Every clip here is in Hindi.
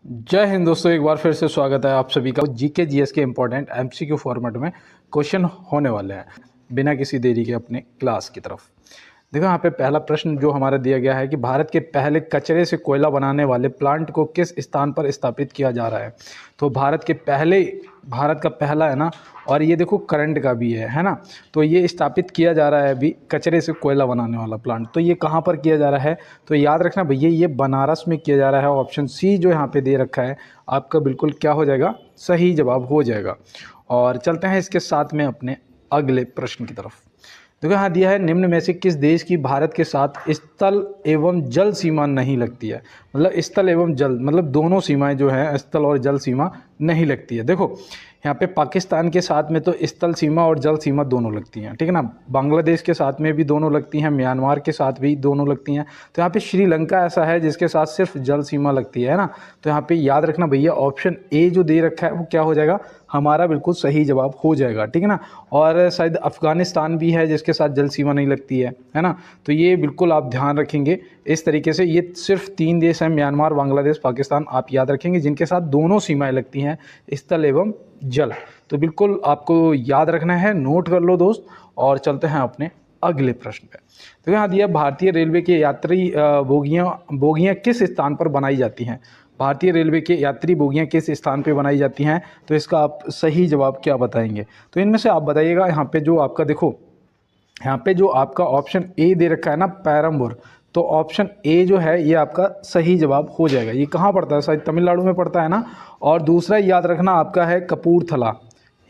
जय हिंद दोस्तों, एक बार फिर से स्वागत है आप सभी का। जीके जीएस के इंपॉर्टेंट एमसीक्यू फॉर्मेट में क्वेश्चन होने वाले हैं बिना किसी देरी के अपने क्लास की तरफ। देखो यहाँ पे पहला प्रश्न जो हमारा दिया गया है कि भारत के पहले कचरे से कोयला बनाने वाले प्लांट को किस स्थान पर स्थापित किया जा रहा है। तो भारत का पहला है ना, और ये देखो करंट का भी है ना। तो ये स्थापित किया जा रहा है अभी कचरे से कोयला बनाने वाला प्लांट। तो ये कहाँ पर किया जा रहा है, तो याद रखना भैया ये बनारस में किया जा रहा है। ऑप्शन सी जो यहाँ पे दे रखा है आपका बिल्कुल क्या हो जाएगा, सही जवाब हो जाएगा। और चलते हैं इसके साथ में अपने अगले प्रश्न की तरफ। देखो यहाँ दिया है, निम्न में से किस देश की भारत के साथ स्थल एवं जल सीमा नहीं लगती है। मतलब स्थल एवं जल मतलब दोनों सीमाएं जो है, स्थल और जल सीमा नहीं लगती है। देखो यहाँ पे पाकिस्तान के साथ में तो स्थल सीमा और जल सीमा दोनों लगती हैं, ठीक है ना। बांग्लादेश के साथ में भी दोनों लगती हैं, म्यांमार के साथ भी दोनों लगती हैं। तो यहाँ पे श्रीलंका ऐसा है जिसके साथ सिर्फ जल सीमा लगती है ना। तो यहाँ पे याद रखना भैया ऑप्शन ए जो दे रखा है वो क्या हो जाएगा, हमारा बिल्कुल सही जवाब हो जाएगा, ठीक है ना। और शायद अफगानिस्तान भी है जिसके साथ जल सीमा नहीं लगती है ना। तो ये बिल्कुल आप ध्यान रखेंगे इस तरीके से। ये सिर्फ 3 देश हैं, म्यांमार, बांग्लादेश, पाकिस्तान, आप याद रखेंगे जिनके साथ दोनों सीमाएं लगती हैं, स्थल एवं जल। तो बिल्कुल आपको याद रखना है, नोट कर लो दोस्त। और चलते हैं अपने अगले प्रश्न पे। तो यहाँ दिया, भारतीय रेलवे के यात्री बोगियां किस स्थान पर बनाई जाती हैं। भारतीय रेलवे के यात्री बोगियां किस स्थान पे बनाई जाती हैं, तो इसका आप सही जवाब क्या बताएंगे। तो इनमें से आप बताइएगा। यहाँ पे जो आपका देखो, यहाँ पे जो आपका ऑप्शन ए दे रखा है ना, पैरम्बूर, तो ऑप्शन ए जो है ये आपका सही जवाब हो जाएगा। ये कहाँ पड़ता है, शायद तमिलनाडु में पड़ता है ना। और दूसरा याद रखना आपका है कपूरथला,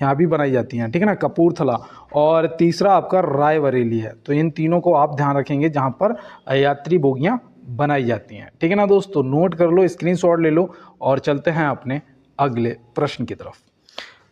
यहाँ भी बनाई जाती हैं, ठीक है ना, कपूरथला। और तीसरा आपका रायबरेली है। तो इन तीनों को आप ध्यान रखेंगे जहाँ पर यात्री बोगियाँ बनाई जाती हैं, ठीक है ना दोस्तों। नोट कर लो, स्क्रीनशॉट ले लो। और चलते हैं अपने अगले प्रश्न की तरफ।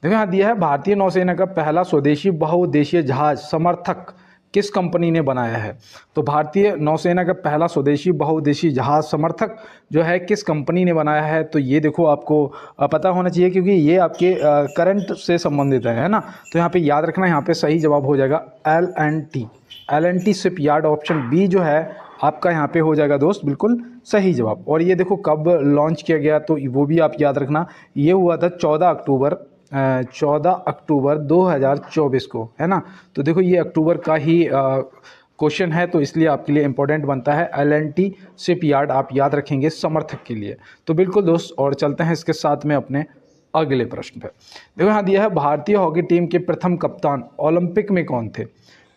देखो यहाँ दिया है, भारतीय नौसेना का पहला स्वदेशी बहुउद्देशीय जहाज समर्थक किस कंपनी ने बनाया है। तो भारतीय नौसेना का पहला स्वदेशी बहुउद्देशीय जहाज समर्थक जो है किस कंपनी ने बनाया है। तो ये देखो आपको पता होना चाहिए क्योंकि ये आपके करंट से संबंधित है ना। तो यहाँ पे याद रखना, यहाँ पे सही जवाब हो जाएगा L and T shipyard. Option B जो है आपका यहाँ पे हो जाएगा दोस्त, बिल्कुल सही जवाब। और ये देखो कब लॉन्च किया गया, तो वो भी आप याद रखना। ये हुआ था 14 अक्टूबर 2024 को, है ना। तो देखो ये अक्टूबर का ही क्वेश्चन है, तो इसलिए आपके लिए इंपॉर्टेंट बनता है एल&टी शिप यार्ड, आप याद रखेंगे समर्थक के लिए। तो बिल्कुल दोस्त, और चलते हैं इसके साथ में अपने अगले प्रश्न पे। देखो यहाँ दिया है, भारतीय हॉकी टीम के प्रथम कप्तान ओलंपिक में कौन थे।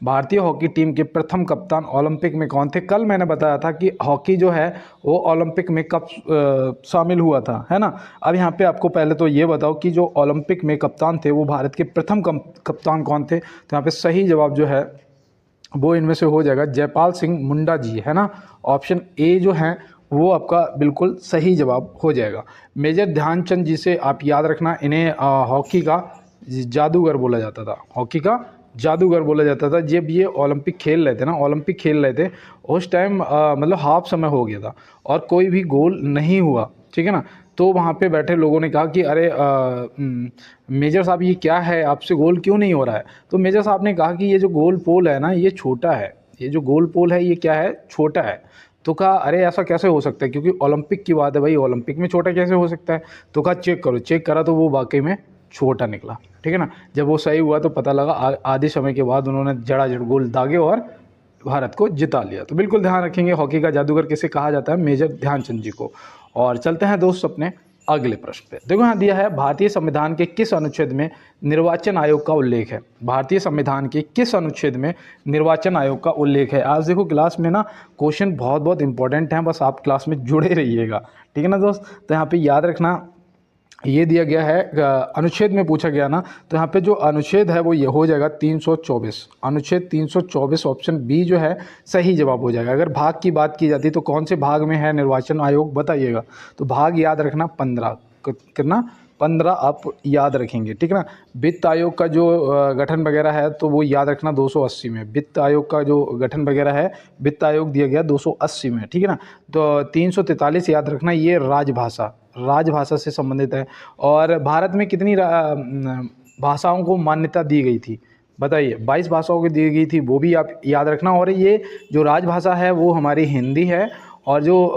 भारतीय हॉकी टीम के प्रथम कप्तान ओलंपिक में कौन थे। कल मैंने बताया था कि हॉकी जो है वो ओलंपिक में कब शामिल हुआ था, है ना। अब यहाँ पे आपको पहले तो ये बताओ कि जो ओलंपिक में कप्तान थे वो भारत के प्रथम कप्तान कौन थे। तो यहाँ पे सही जवाब जो है वो इनमें से हो जाएगा जयपाल सिंह मुंडा जी, है ना। ऑप्शन ए जो है वो आपका बिल्कुल सही जवाब हो जाएगा। मेजर ध्यानचंद जी से आप याद रखना, इन्हें हॉकी का जादूगर बोला जाता था, हॉकी का जादूगर बोला जाता था। जब ये ओलंपिक खेल रहे थे उस टाइम मतलब हाफ समय हो गया था और कोई भी गोल नहीं हुआ, ठीक है ना। तो वहाँ पे बैठे लोगों ने कहा कि अरे मेजर साहब ये क्या है, आपसे गोल क्यों नहीं हो रहा है। तो मेजर साहब ने कहा कि ये जो गोल पोल है ना ये छोटा है, ये जो गोल पोल है ये क्या है, छोटा है। तो कहा अरे ऐसा कैसे हो सकता है, क्योंकि ओलंपिक की बात है भाई, ओलंपिक में छोटा कैसे हो सकता है। तो कहा चेक करो, चेक करा तो वो वाकई में छोटा निकला, ठीक है ना। जब वो सही हुआ तो पता लगा आधे समय के बाद उन्होंने जड़ाजड़ गोल दागे और भारत को जिता लिया। तो बिल्कुल ध्यान रखेंगे, हॉकी का जादूगर किसे कहा जाता है, मेजर ध्यानचंद जी को। और चलते हैं दोस्त अपने अगले प्रश्न पे। देखो यहाँ दिया है, भारतीय संविधान के किस अनुच्छेद में निर्वाचन आयोग का उल्लेख है। भारतीय संविधान के किस अनुच्छेद में निर्वाचन आयोग का उल्लेख है। आज देखो क्लास में ना क्वेश्चन बहुत बहुत इंपॉर्टेंट हैं, बस आप क्लास में जुड़े रहिएगा, ठीक है ना दोस्त। तो यहाँ पे याद रखना, ये दिया गया है अनुच्छेद में पूछा गया ना। तो यहाँ पे जो अनुच्छेद है वो ये हो जाएगा 324, अनुच्छेद 324 ऑप्शन बी जो है सही जवाब हो जाएगा। अगर भाग की बात की जाती तो कौन से भाग में है निर्वाचन आयोग, बताइएगा। तो भाग याद रखना 15 करना, 15 आप याद रखेंगे, ठीक है ना। वित्त आयोग का जो गठन वगैरह है तो वो याद रखना 280 में। वित्त आयोग का जो गठन वगैरह है, वित्त आयोग दिया गया 280 में, ठीक है ना। तो 343 याद रखना, ये राजभाषा से संबंधित है। और भारत में कितनी भाषाओं को मान्यता दी गई थी, बताइए। 22 भाषाओं को दी गई थी, वो भी आप याद रखना। और ये जो राजभाषा है वो हमारी हिंदी है और जो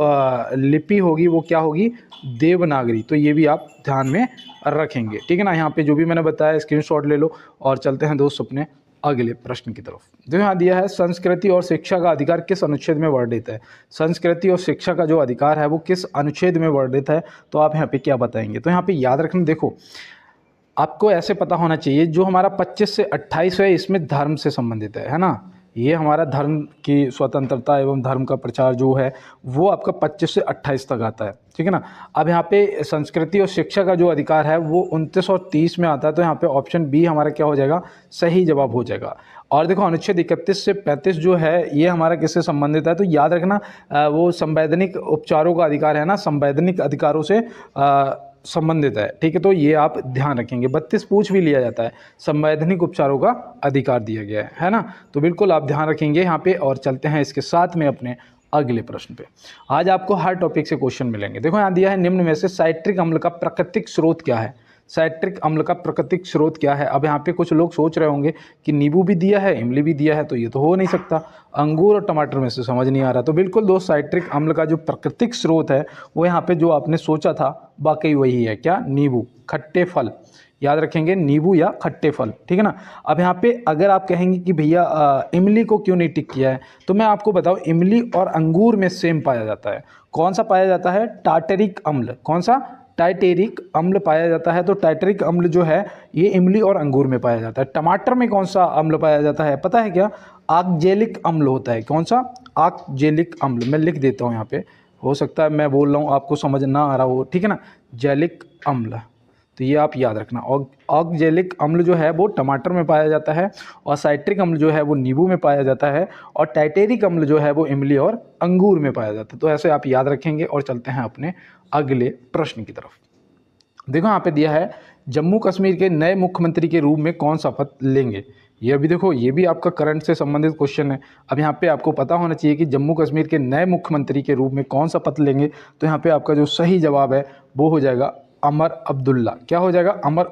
लिपि होगी वो क्या होगी, देवनागरी। तो ये भी आप ध्यान में रखेंगे, ठीक है ना। यहाँ पे जो भी मैंने बताया स्क्रीनशॉट ले लो और चलते हैं दोस्त अपने अगले प्रश्न की तरफ। जो यहाँ दिया है, संस्कृति और शिक्षा का अधिकार किस अनुच्छेद में वर्णित है। संस्कृति और शिक्षा का जो अधिकार है वो किस अनुच्छेद में वर्णित है, तो आप यहाँ पे क्या बताएंगे। तो यहाँ पे याद रखना, देखो आपको ऐसे पता होना चाहिए, जो हमारा 25 से 28 है इसमें धर्म से संबंधित है ना। ये हमारा धर्म की स्वतंत्रता एवं धर्म का प्रचार जो है वो आपका 25 से 28 तक आता है, ठीक है ना। अब यहाँ पे संस्कृति और शिक्षा का जो अधिकार है वो 29 और 30 में आता है। तो यहाँ पे ऑप्शन बी हमारा क्या हो जाएगा, सही जवाब हो जाएगा। और देखो अनुच्छेद 31 से 35 जो है ये हमारा किससे संबंधित है, तो याद रखना वो संवैधानिक उपचारों का अधिकार है ना, संवैधानिक अधिकारों से संबंधित है, ठीक है। तो ये आप ध्यान रखेंगे। 32 पूछ भी लिया जाता है, संवैधानिक उपचारों का अधिकार दिया गया है ना। तो बिल्कुल आप ध्यान रखेंगे यहाँ पे। और चलते हैं इसके साथ में अपने अगले प्रश्न पे। आज आपको हर टॉपिक से क्वेश्चन मिलेंगे। देखो यहाँ दिया है, निम्न में से साइट्रिक अम्ल का प्राकृतिक स्रोत क्या है। साइट्रिक अम्ल का प्राकृतिक स्रोत क्या है। अब यहाँ पे कुछ लोग सोच रहे होंगे कि नींबू भी दिया है, इमली भी दिया है, तो ये तो हो नहीं सकता। अंगूर और टमाटर में से समझ नहीं आ रहा। तो बिल्कुल दोस्त, साइट्रिक अम्ल का जो प्राकृतिक स्रोत है वो यहाँ पे जो आपने सोचा था वाकई वही है। क्या, नींबू, खट्टे फल। याद रखेंगे, नींबू या खट्टे फल, ठीक है ना। अब यहाँ पे अगर आप कहेंगे कि भैया इमली को क्यों नहीं टिक किया है, तो मैं आपको बताऊँ, इमली और अंगूर में सेम पाया जाता है। कौन सा पाया जाता है, टार्टरिक अम्ल। कौन सा, टाइटेरिक अम्ल पाया जाता है। तो टाइटेरिक अम्ल जो है ये इमली और अंगूर में पाया जाता है। टमाटर में कौन सा अम्ल पाया जाता है, पता है क्या, ऑक्जेलिक अम्ल होता है। कौन सा, ऑक्जेलिक अम्ल। मैं लिख देता हूँ यहाँ पे, हो सकता है मैं बोल रहा हूँ आपको समझ ना आ रहा हो, ठीक है ना। जैलिक अम्ल, तो ये आप याद रखना। ऑक्जेलिक अम्ल जो है वो टमाटर में पाया जाता है, और साइट्रिक अम्ल जो है वो नींबू में पाया जाता है, और टाइटेरिक अम्ल जो है वो इमली और अंगूर में पाया जाता है। तो ऐसे आप याद रखेंगे। और चलते हैं अपने अगले प्रश्न की तरफ। देखो यहाँ पे दिया है, जम्मू कश्मीर के नए मुख्यमंत्री के रूप में कौन शपथ लेंगे। ये भी देखो, ये भी आपका करंट से संबंधित क्वेश्चन है। अब यहाँ पे आपको पता होना चाहिए कि जम्मू कश्मीर के नए मुख्यमंत्री के रूप में कौन शपथ लेंगे। तो यहाँ पे आपका जो सही जवाब है वो हो जाएगा अमर अब्दुल्ला। क्या हो जाएगा, अमर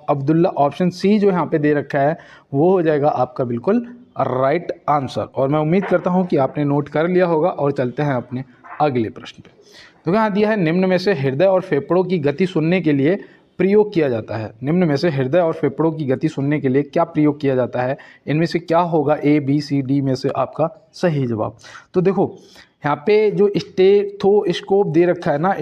अब्दुल्ला। ऑप्शन सी जो यहाँ पे दे रखा है वो हो जाएगा आपका बिल्कुल राइट आंसर। और मैं उम्मीद करता हूँ कि आपने नोट कर लिया होगा। और चलते हैं अपने अगले प्रश्न पे। तो यहाँ दिया है, निम्न में से हृदय और फेफड़ों की गति सुनने के लिए प्रयोग किया जाता है। निम्न में से हृदय और फेफड़ों की गति सुनने के लिए क्या प्रयोग किया जाता है, इनमें से क्या होगा, ए बी सी डी में से आपका सही जवाब। तो देखो यहाँ पे जो स्टेथोस्कोप दे रखा है ना,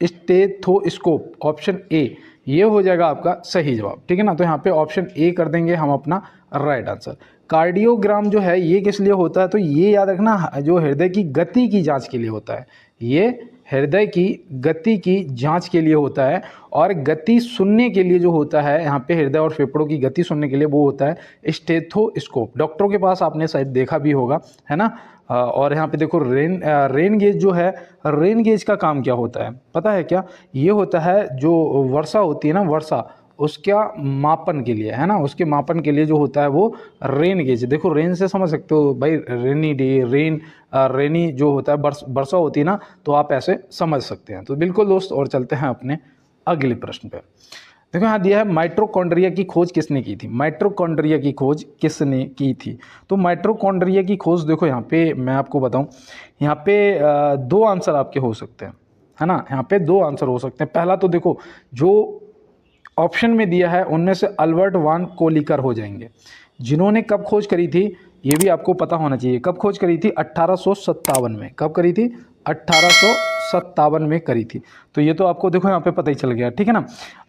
स्टेथोस्कोप, ऑप्शन ए ये हो जाएगा आपका सही जवाब, ठीक है ना। तो यहाँ पे ऑप्शन ए कर देंगे हम अपना राइट आंसर। कार्डियोग्राम जो है ये किस लिए होता है, तो ये याद रखना, जो हृदय की गति की जांच के लिए होता है। ये हृदय की गति की जांच के लिए होता है। और गति सुनने के लिए जो होता है यहाँ पे, हृदय और फेफड़ों की गति सुनने के लिए वो होता है स्टेथोस्कोप। डॉक्टरों के पास आपने शायद देखा भी होगा, है ना। और यहाँ पे देखो रेन गेज जो है, रेन गेज का काम क्या होता है पता है क्या, ये होता है जो वर्षा होती है ना, वर्षा, उसका मापन के लिए, है ना, उसके मापन के लिए जो होता है वो रेन गेज। देखो रेन से समझ सकते हो भाई, रेनी डे, रेनी जो होता है, वर्षा होती है ना, तो आप ऐसे समझ सकते हैं। तो बिल्कुल दोस्त। और चलते हैं अपने अगले प्रश्न पे। देखो यहाँ दिया है, माइटोकॉन्ड्रिया की खोज किसने की थी। माइटोकॉन्ड्रिया की खोज किसने की थी, तो माइटोकॉन्ड्रिया की खोज देखो यहाँ पे मैं आपको बताऊँ, यहाँ पे दो आंसर आपके हो सकते हैं, है ना। यहाँ पे दो आंसर हो सकते हैं। पहला तो देखो जो ऑप्शन में दिया है उनमें से अल्बर्ट वान कोलिकर हो जाएंगे, जिन्होंने कब खोज करी थी ये भी आपको पता होना चाहिए। कब खोज करी थी, 1857 में। कब करी थी, 1857 में करी थी। तो ये तो आपको देखो यहाँ पे पता ही चल गया, ठीक है ना।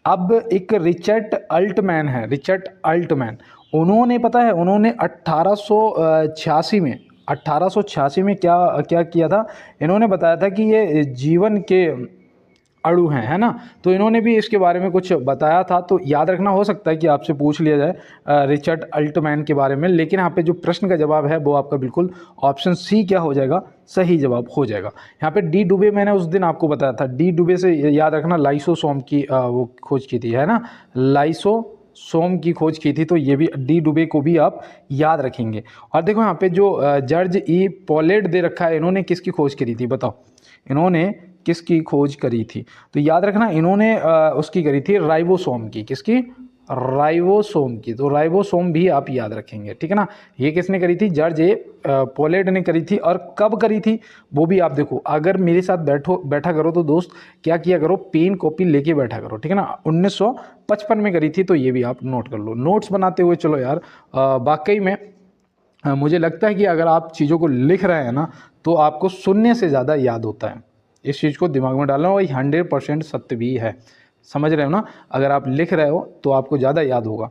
अब एक रिचर्ड अल्टमैन है, रिचर्ड अल्टमैन, उन्होंने पता है, उन्होंने 1886 में क्या क्या किया था, इन्होंने बताया था कि ये जीवन के अणु हैं, है ना। तो इन्होंने भी इसके बारे में कुछ बताया था। तो याद रखना, हो सकता है कि आपसे पूछ लिया जाए रिचर्ड अल्टमैन के बारे में, लेकिन यहाँ पे जो प्रश्न का जवाब है वो आपका बिल्कुल ऑप्शन सी क्या हो जाएगा, सही जवाब हो जाएगा। यहाँ पे डी डुबे, मैंने उस दिन आपको बताया था, डी डुबे से याद रखना लाइसोसोम की वो खोज की थी, है ना, लाइसोसोम की खोज की थी। तो ये भी डी डुबे को भी आप याद रखेंगे। और देखो यहाँ पे जो जॉर्ज ई पॉलेट दे रखा है, इन्होंने किसकी खोज करी थी बताओ, इन्होंने किसकी खोज करी थी, तो याद रखना इन्होंने उसकी करी थी राइबोसोम की। किसकी, राइबोसोम की। तो राइबोसोम भी आप याद रखेंगे, ठीक है ना। ये किसने करी थी? जॉर्ज ए पोलेट ने करी थी। और कब करी थी वो भी आप देखो। अगर मेरे साथ बैठा करो तो दोस्त क्या किया करो, पेन कॉपी लेके बैठा करो, ठीक है ना। 1955 में करी थी, तो ये भी आप नोट कर लो। नोट्स बनाते हुए चलो यार, वाकई में मुझे लगता है कि अगर आप चीज़ों को लिख रहे हैं ना तो आपको सुनने से ज़्यादा याद होता है। इस चीज़ को दिमाग में डालना, और 100% सत्य भी है। समझ रहे हो ना। अगर आप लिख रहे हो तो आपको ज़्यादा याद होगा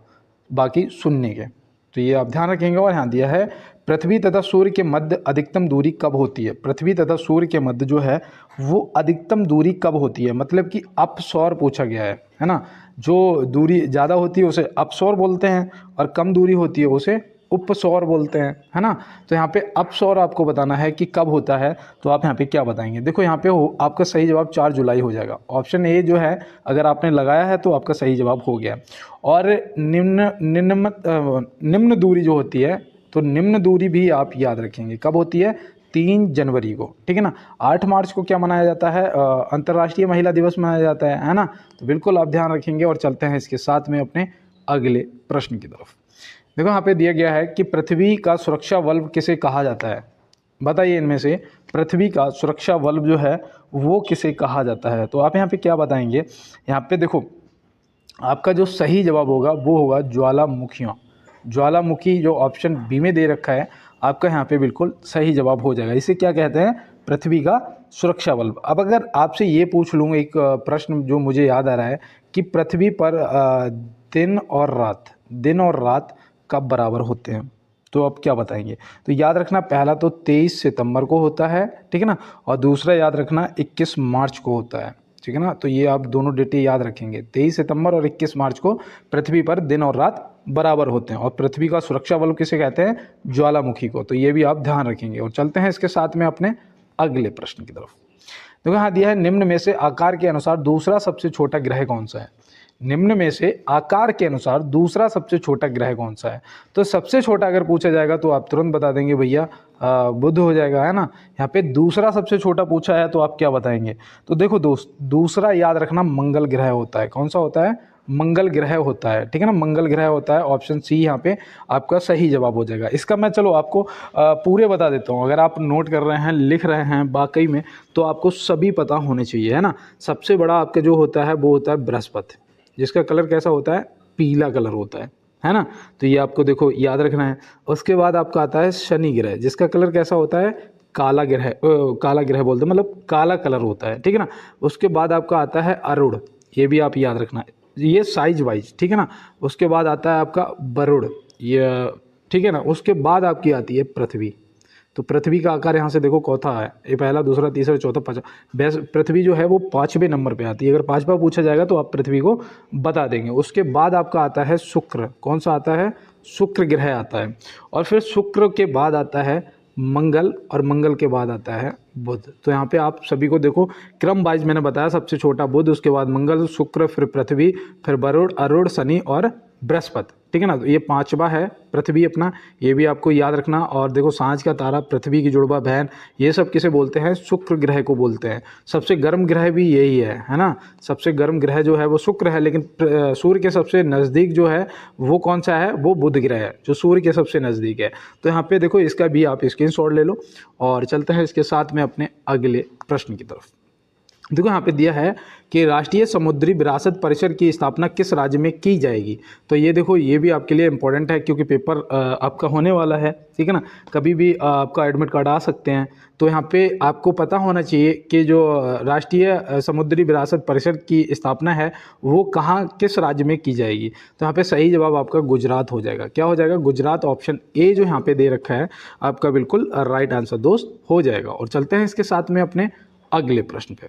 बाकी सुनने के। तो ये आप ध्यान रखेंगे। और यहाँ दिया है पृथ्वी तथा सूर्य के मध्य अधिकतम दूरी कब होती है? पृथ्वी तथा सूर्य के मध्य जो है वो अधिकतम दूरी कब होती है? मतलब कि अपसौर पूछा गया है ना। जो दूरी ज़्यादा होती है उसे अपसौर बोलते हैं, और कम दूरी होती है उसे उपसौर बोलते हैं, है ना। तो यहाँ पे अपसौर आपको बताना है कि कब होता है। तो आप यहाँ पे क्या बताएंगे? देखो यहाँ पे आपका सही जवाब 4 जुलाई हो जाएगा। ऑप्शन ए जो है अगर आपने लगाया है तो आपका सही जवाब हो गया। और निम्न दूरी जो होती है, तो निम्न दूरी भी आप याद रखेंगे कब होती है? 3 जनवरी को, ठीक है ना। 8 मार्च को क्या मनाया जाता है? अंतर्राष्ट्रीय महिला दिवस मनाया जाता है ना। तो बिल्कुल आप ध्यान रखेंगे। और चलते हैं इसके साथ में अपने अगले प्रश्न की तरफ। देखो यहाँ पे दिया गया है कि पृथ्वी का सुरक्षा बल्ब किसे कहा जाता है? बताइए इनमें से पृथ्वी का सुरक्षा बल्ब जो है वो किसे कहा जाता है? तो आप यहाँ पे क्या बताएंगे? यहाँ पे देखो आपका जो सही जवाब होगा वो होगा ज्वालामुखियाँ। ज्वालामुखी जो ऑप्शन बी में दे रखा है आपका यहाँ पे बिल्कुल सही जवाब हो जाएगा। इसे क्या कहते हैं? पृथ्वी का सुरक्षा बल्ब। अब अगर आपसे ये पूछ लूँ एक प्रश्न जो मुझे याद आ रहा है कि पृथ्वी पर दिन और रात कब बराबर होते हैं? तो आप क्या बताएंगे? तो याद रखना पहला तो 23 सितंबर को होता है, ठीक है ना। और दूसरा याद रखना 21 मार्च को होता है, ठीक है ना। तो ये आप दोनों डेटे याद रखेंगे। 23 सितंबर और 21 मार्च को पृथ्वी पर दिन और रात बराबर होते हैं। और पृथ्वी का सुरक्षा बल्ब किसे कहते हैं? ज्वालामुखी को। तो ये भी आप ध्यान रखेंगे। और चलते हैं इसके साथ में अपने अगले प्रश्न की तरफ। देखो यहाँ दिया है निम्न में से आकार के अनुसार दूसरा सबसे छोटा ग्रह कौन सा है? निम्न में से आकार के अनुसार दूसरा सबसे छोटा ग्रह कौन सा है? तो सबसे छोटा अगर पूछा जाएगा तो आप तुरंत बता देंगे भैया बुध हो जाएगा, है ना। यहाँ पे दूसरा सबसे छोटा पूछा है तो आप क्या बताएंगे? तो देखो दोस्त, दूसरा याद रखना मंगल ग्रह होता है। कौन सा होता है? मंगल ग्रह होता है, ठीक है ना। मंगल ग्रह होता है। ऑप्शन सी यहाँ पे आपका सही जवाब हो जाएगा। इसका मैं चलो आपको पूरे बता देता हूँ। अगर आप नोट कर रहे हैं, लिख रहे हैं वाकई में, तो आपको सभी पता होने चाहिए, है ना। सबसे बड़ा आपका जो होता है वो होता है बृहस्पति, जिसका कलर कैसा होता है? पीला कलर होता है ना। तो ये आपको देखो याद रखना है। उसके बाद आपका आता है शनि ग्रह, जिसका कलर कैसा होता है? काला ग्रह बोलते हैं, मतलब काला कलर होता है, ठीक है ना। उसके बाद आपका आता है अरुण, ये भी आप याद रखना है, ये साइज वाइज, ठीक है ना। उसके बाद आता है आपका वरुण, ये ठीक है ना। उसके बाद आपकी आती है पृथ्वी। तो पृथ्वी का आकार यहाँ से देखो चौथा है, ये पहला, दूसरा, तीसरा, चौथा, पाँचवा। पृथ्वी जो है वो 5वें नंबर पे आती है। अगर 5वां पूछा जाएगा तो आप पृथ्वी को बता देंगे। उसके बाद आपका आता है शुक्र। कौन सा आता है? शुक्र ग्रह आता है। और फिर शुक्र के बाद आता है मंगल, और मंगल के बाद आता है बुध। तो यहाँ पे आप सभी को देखो क्रम वाइज मैंने बताया, सबसे छोटा बुध, उसके बाद मंगल, शुक्र, फिर पृथ्वी, फिर वरुण, अरुण, शनि और बृहस्पति, ठीक है ना। तो ये 5वां है पृथ्वी अपना, ये भी आपको याद रखना। और देखो सांझ का तारा, पृथ्वी की जुड़वा बहन, ये सब किसे बोलते हैं? शुक्र ग्रह को बोलते हैं। सबसे गर्म ग्रह भी यही है ना। सबसे गर्म ग्रह जो है वो शुक्र है, लेकिन सूर्य के सबसे नज़दीक जो है वो कौन सा है? वो बुध ग्रह है, जो सूर्य के सबसे नज़दीक है। तो यहाँ पे देखो इसका भी आप स्क्रीनशॉट ले लो। और चलते हैं इसके साथ में अपने अगले प्रश्न की तरफ। देखो यहाँ पे दिया है कि राष्ट्रीय समुद्री विरासत परिषद की स्थापना किस राज्य में की जाएगी? तो ये देखो ये भी आपके लिए इम्पोर्टेंट है, क्योंकि पेपर आपका होने वाला है, ठीक है ना। कभी भी आपका एडमिट कार्ड आ सकते हैं। तो यहाँ पे आपको पता होना चाहिए कि जो राष्ट्रीय समुद्री विरासत परिषद की स्थापना है वो कहाँ, किस राज्य में की जाएगी? तो यहाँ पे सही जवाब आपका गुजरात हो जाएगा। क्या हो जाएगा? गुजरात। ऑप्शन ए जो यहाँ पे दे रखा है आपका बिल्कुल राइट आंसर दोस्त हो जाएगा। और चलते हैं इसके साथ में अपने अगले प्रश्न पे।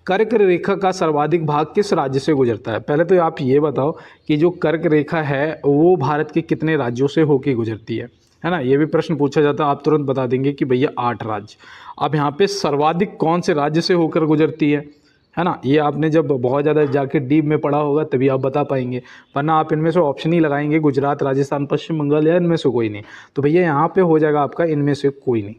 कर्क रेखा का सर्वाधिक भाग किस राज्य से गुजरता है? पहले तो आप ये बताओ कि जो कर्क रेखा है वो भारत के कितने राज्यों से होकर गुजरती है ना। ये भी प्रश्न पूछा जाता है, आप तुरंत बता देंगे कि भैया 8 राज्य। अब यहाँ पे सर्वाधिक कौन से राज्य से होकर गुजरती है ना। ये आपने जब बहुत ज़्यादा जाके डीप में पढ़ा होगा तभी आप बता पाएंगे, वरना आप इनमें से ऑप्शन ही लगाएंगे गुजरात, राजस्थान, पश्चिम बंगाल या इनमें से कोई नहीं। तो भैया यहाँ पे हो जाएगा आपका इनमें से कोई नहीं।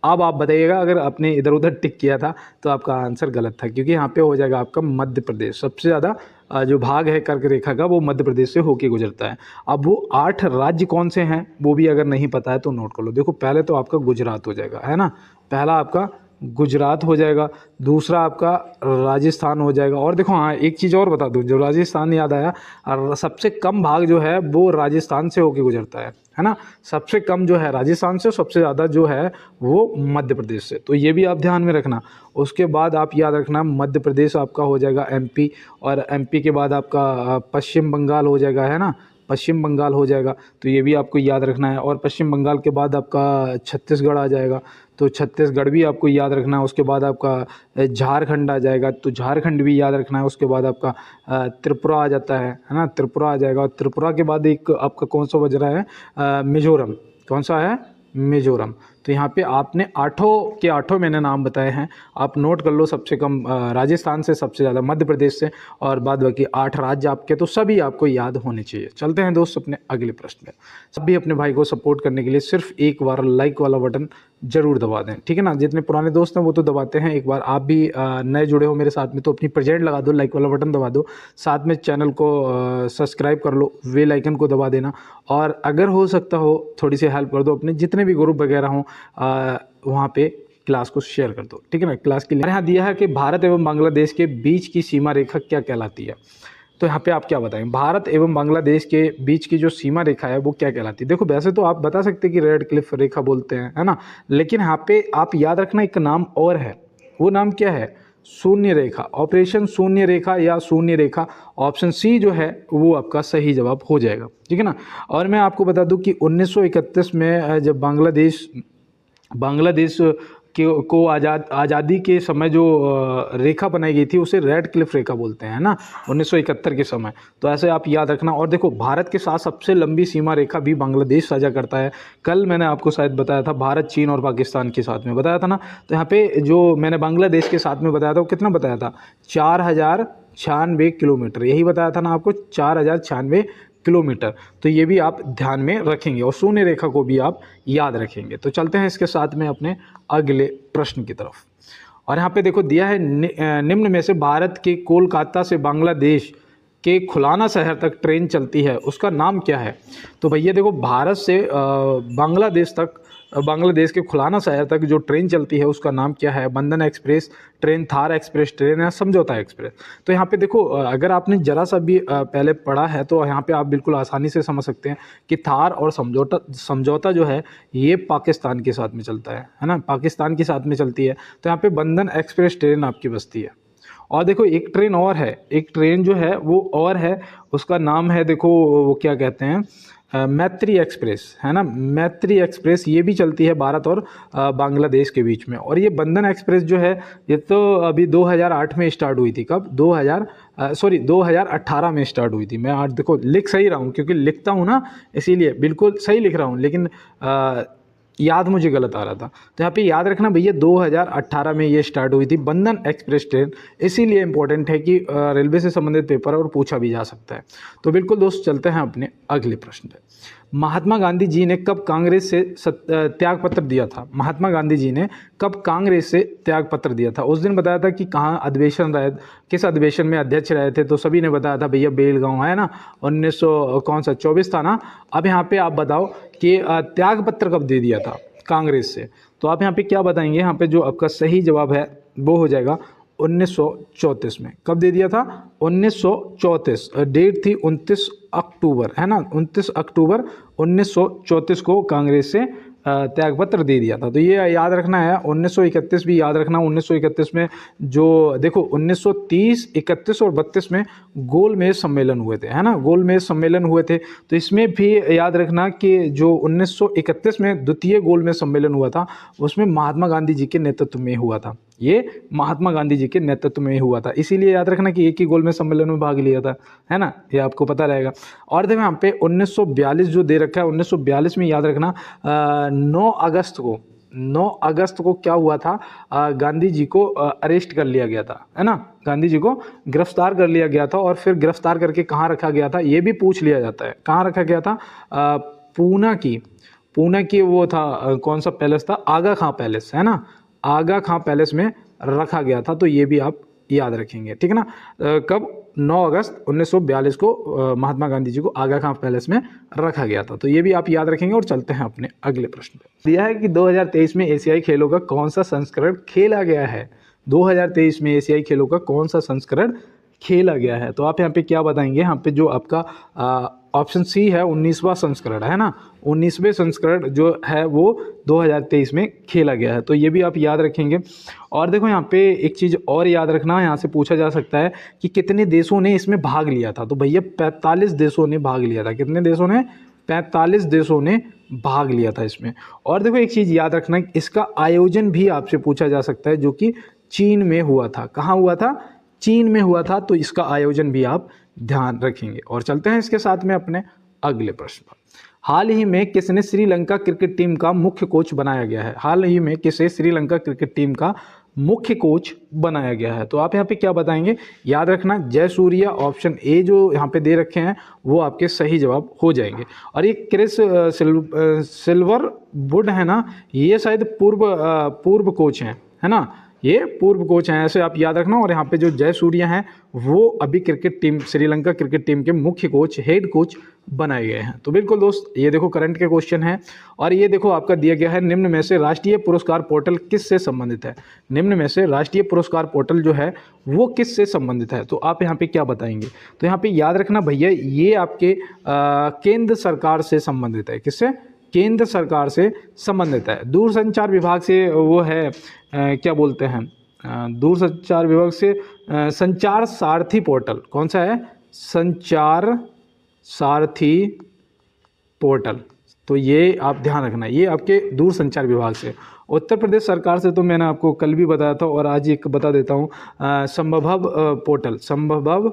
अब आप बताइएगा, अगर आपने इधर उधर टिक किया था तो आपका आंसर गलत था, क्योंकि यहाँ पे हो जाएगा आपका मध्य प्रदेश। सबसे ज़्यादा जो भाग है कर्क रेखा का वो मध्य प्रदेश से होके गुजरता है। अब वो 8 राज्य कौन से हैं वो भी अगर नहीं पता है तो नोट कर लो। देखो पहले तो आपका गुजरात हो जाएगा, है ना, पहला आपका गुजरात हो जाएगा, दूसरा आपका राजस्थान हो जाएगा। और देखो हाँ, एक चीज़ और बता दूँ, जो राजस्थान याद आया, और सबसे कम भाग जो है वो राजस्थान से होके गुजरता है ना। सबसे कम जो है राजस्थान से, सबसे ज़्यादा जो है वो मध्य प्रदेश से, तो ये भी आप ध्यान में रखना। उसके बाद आप याद रखना मध्य प्रदेश आपका हो जाएगा एमपी, और एमपी के बाद आपका पश्चिम बंगाल हो जाएगा, है ना, पश्चिम बंगाल हो जाएगा, तो ये भी आपको याद रखना है। और पश्चिम बंगाल के बाद आपका छत्तीसगढ़ आ जाएगा, तो छत्तीसगढ़ भी आपको याद रखना है। उसके बाद आपका झारखंड आ जाएगा, तो झारखंड भी याद रखना है। उसके बाद आपका त्रिपुरा आ जाता है ना, त्रिपुरा आ जाएगा। और त्रिपुरा के बाद एक आपका कौन सा बज रहा है, मिजोरम। कौन सा है, मिजोरम। तो यहाँ पे आपने आठों के आठों मैंने नाम बताए हैं, आप नोट कर लो। सबसे कम राजस्थान से, सबसे ज़्यादा मध्य प्रदेश से, और बाद बाकी 8 राज्य आपके, तो सभी आपको याद होने चाहिए। चलते हैं दोस्त अपने अगले प्रश्न पे। सभी अपने भाई को सपोर्ट करने के लिए सिर्फ एक बार लाइक वाला बटन जरूर दबा दें, ठीक है ना। जितने पुराने दोस्त हैं वो तो दबाते हैं, एक बार आप भी नए जुड़े हो मेरे साथ में तो अपनी प्रेजेंट लगा दो, लाइक वाला बटन दबा दो, साथ में चैनल को सब्सक्राइब कर लो, बेल आइकन को दबा देना। और अगर हो सकता हो थोड़ी सी हेल्प कर दो, अपने जितने भी ग्रुप वगैरह हों वहाँ पे क्लास को शेयर कर दो, ठीक है ना। क्लास के लिए यहाँ दिया है कि भारत एवं बांग्लादेश के बीच की सीमा रेखा क्या कहलाती है। तो यहाँ पे आप क्या बताएं, भारत एवं बांग्लादेश के बीच की जो सीमा रेखा है वो क्या कहलाती है। देखो वैसे तो आप बता सकते हैं कि रेड क्लिफ रेखा बोलते हैं, है ना, लेकिन यहाँ पे आप याद रखना एक नाम और है। वो नाम क्या है, शून्य रेखा, ऑपरेशन शून्य रेखा या शून्य रेखा। ऑप्शन सी जो है वो आपका सही जवाब हो जाएगा, ठीक है ना। और मैं आपको बता दूं कि 1931 में जब बांग्लादेश को आज़ादी के समय जो रेखा बनाई गई थी उसे रेड क्लिफ रेखा बोलते हैं ना, 1971 के समय। तो ऐसे आप याद रखना। और देखो भारत के साथ सबसे लंबी सीमा रेखा भी बांग्लादेश साझा करता है। कल मैंने आपको शायद बताया था, भारत चीन और पाकिस्तान के साथ में बताया था ना। तो यहाँ पे जो मैंने बांग्लादेश के साथ में बताया था वो कितना बताया था, 4096 किलोमीटर, यही बताया था ना आपको, 4096 किलोमीटर। तो ये भी आप ध्यान में रखेंगे और शून्य रेखा को भी आप याद रखेंगे। तो चलते हैं इसके साथ में अपने अगले प्रश्न की तरफ। और यहाँ पे देखो दिया है निम्न में से भारत के कोलकाता से बांग्लादेश के खुलाना शहर तक ट्रेन चलती है, उसका नाम क्या है। तो भैया देखो भारत से बांग्लादेश तक, बांग्लादेश के खुलाना शहर तक जो ट्रेन चलती है उसका नाम क्या है। बंधन express train, Thar express train, या समझौता एक्सप्रेस। तो यहाँ पे देखो अगर आपने जरा सा भी पहले पढ़ा है तो यहाँ पे आप बिल्कुल आसानी से समझ सकते हैं कि थार और समझौता जो है ये पाकिस्तान के साथ में चलता है ना, पाकिस्तान के साथ में चलती है। तो यहाँ पे बंधन एक्सप्रेस ट्रेन आपकी बसती है। और देखो एक ट्रेन और है, एक ट्रेन जो है वो और है, उसका नाम है देखो वो क्या कहते हैं, मैत्री एक्सप्रेस, है ना, मैत्री एक्सप्रेस। ये भी चलती है भारत और बांग्लादेश के बीच में। और ये बंधन एक्सप्रेस जो है ये तो अभी 2008 में स्टार्ट हुई थी। कब, 2018 में स्टार्ट हुई थी। मैं आज देखो लिख सही रहा हूँ क्योंकि लिखता हूँ ना, इसीलिए बिल्कुल सही लिख रहा हूँ, लेकिन याद मुझे गलत आ रहा था। तो यहाँ पे याद रखना भैया 2018 में ये स्टार्ट हुई थी बंधन एक्सप्रेस ट्रेन। इसीलिए इंपॉर्टेंट है कि रेलवे से संबंधित पेपर और पूछा भी जा सकता है। तो बिल्कुल दोस्त चलते हैं अपने अगले प्रश्न पे। महात्मा गांधी जी ने कब कांग्रेस से त्याग पत्र दिया था। महात्मा गांधी जी ने कब कांग्रेस से त्याग पत्र दिया था। उस दिन बताया था कि कहाँ अधिवेशन रहे, किस अधिवेशन में अध्यक्ष रहे थे। तो सभी ने बताया था भैया बेलगांव, है ना, 1924 था ना। अब यहाँ पे आप बताओ कि त्याग पत्र कब दे दिया था कांग्रेस से। तो आप यहाँ पे क्या बताएंगे, यहाँ पे जो आपका सही जवाब है वो हो जाएगा 1934 में। कब दे दिया था, 1934। डेट थी 29 अक्टूबर, है ना, 29 अक्टूबर 1934 को कांग्रेस से त्यागपत्र दे दिया था। तो ये याद रखना है। 1931 भी याद रखना। 1931 में जो देखो 1930, 31 और 32 में गोलमेज सम्मेलन हुए थे, है ना, गोलमेज सम्मेलन हुए थे। तो इसमें भी याद रखना कि जो 1931 में द्वितीय गोलमेज सम्मेलन हुआ था उसमें महात्मा गांधी जी के नेतृत्व में हुआ था। ये महात्मा गांधी जी के नेतृत्व में हुआ था, इसीलिए याद रखना कि एक ही गोलमेज सम्मेलन में भाग लिया था, है ना, ये आपको पता रहेगा। और देखो यहाँ पे 1942 जो दे रखा है, 1942 में याद रखना 9 अगस्त को क्या हुआ था, गांधी जी को अरेस्ट कर लिया गया था, है ना, गांधी जी को गिरफ्तार कर लिया गया था। और फिर गिरफ्तार करके कहाँ रखा गया था ये भी पूछ लिया जाता है। कहाँ रखा गया था, पूना की वो था कौन सा पैलेस था, आगा खां पैलेस, है ना, आगा खां पैलेस में रखा गया था। तो ये भी आप याद रखेंगे, ठीक है ना। कब, 9 अगस्त 1942 को महात्मा गांधी जी को आगा खां पैलेस में रखा गया था। तो ये भी आप याद रखेंगे। और चलते हैं अपने अगले प्रश्न पे। दिया है कि 2023 में एशियाई खेलों का कौन सा संस्करण खेला गया है। 2023 में एशियाई खेलों का कौन सा संस्करण खेला गया है। तो आप यहाँ पे क्या बताएंगे, यहाँ पे जो आपका ऑप्शन सी है 19वां संस्करण, है ना, 19वें संस्करण जो है वो 2023 में खेला गया है। तो ये भी आप याद रखेंगे। और देखो यहाँ पे एक चीज़ और याद रखना, यहाँ से पूछा जा सकता है कि कितने देशों ने इसमें भाग लिया था। तो भैया 45 देशों ने भाग लिया था। कितने देशों ने, 45 देशों ने भाग लिया था इसमें। और देखो एक चीज़ याद रखना, इसका आयोजन भी आपसे पूछा जा सकता है, जो कि चीन में हुआ था। कहाँ हुआ था, चीन में हुआ था। तो इसका आयोजन भी आप ध्यान रखेंगे। और चलते हैं इसके साथ में अपने अगले प्रश्न पर। हाल ही में किसने श्रीलंका क्रिकेट टीम का मुख्य कोच बनाया गया है। हाल ही में किसे श्रीलंका क्रिकेट टीम का मुख्य कोच बनाया गया है। तो आप यहाँ पे क्या बताएंगे, याद रखना जयसूर्या, ऑप्शन ए जो यहाँ पे दे रखे हैं वो आपके सही जवाब हो जाएंगे। और ये क्रिस सिल्वर वुड है ना, ये शायद पूर्व कोच हैं, है ना, ये पूर्व कोच हैं, ऐसे आप याद रखना। और यहाँ पे जो जयसूर्या हैं वो अभी cricket team, Sri Lanka cricket team के मुख्य कोच, हेड कोच बनाए गए हैं। तो बिल्कुल दोस्त, ये देखो करंट के क्वेश्चन है। और ये देखो आपका दिया गया है, निम्न में से राष्ट्रीय पुरस्कार पोर्टल किससे संबंधित है। निम्न में से राष्ट्रीय पुरस्कार पोर्टल जो है वो किससे संबंधित है। तो आप यहाँ पे क्या बताएंगे। तो यहाँ पे याद रखना भैया, ये आपके केंद्र सरकार से संबंधित है। किससे, केंद्र सरकार से संबंधित है। दूरसंचार विभाग से वो है, क्या बोलते हैं, दूरसंचार विभाग से संचार सारथी पोर्टल। कौन सा है, संचार सारथी पोर्टल। तो ये आप ध्यान रखना, ये आपके दूरसंचार विभाग से। उत्तर प्रदेश सरकार से तो मैंने आपको कल भी बताया था और आज एक बता देता हूँ, संभव पोर्टल, संभव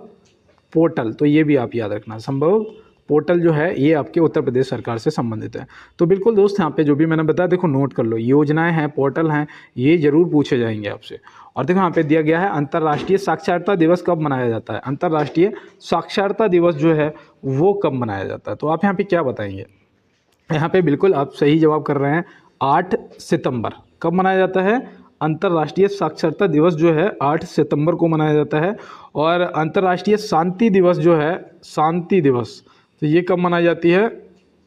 पोर्टल। तो ये भी आप याद रखना, संभव पोर्टल जो है ये आपके उत्तर प्रदेश सरकार से संबंधित है। तो बिल्कुल दोस्त, यहाँ पे जो भी मैंने बताया देखो नोट कर लो, योजनाएं हैं, पोर्टल हैं, ये जरूर पूछे जाएंगे आपसे। और देखो यहाँ पे दिया गया है, अंतर्राष्ट्रीय साक्षरता दिवस कब मनाया जाता है। अंतर्राष्ट्रीय साक्षरता दिवस जो है वो कब मनाया जाता है। तो आप यहाँ पे क्या बताएंगे। यहाँ पे बिल्कुल आप सही जवाब कर रहे हैं, 8 सितंबर। कब मनाया जाता है, अंतर्राष्ट्रीय साक्षरता दिवस जो है 8 सितंबर को मनाया जाता है। और अंतर्राष्ट्रीय शांति दिवस जो है, शांति दिवस, तो ये कब मनाई जाती है,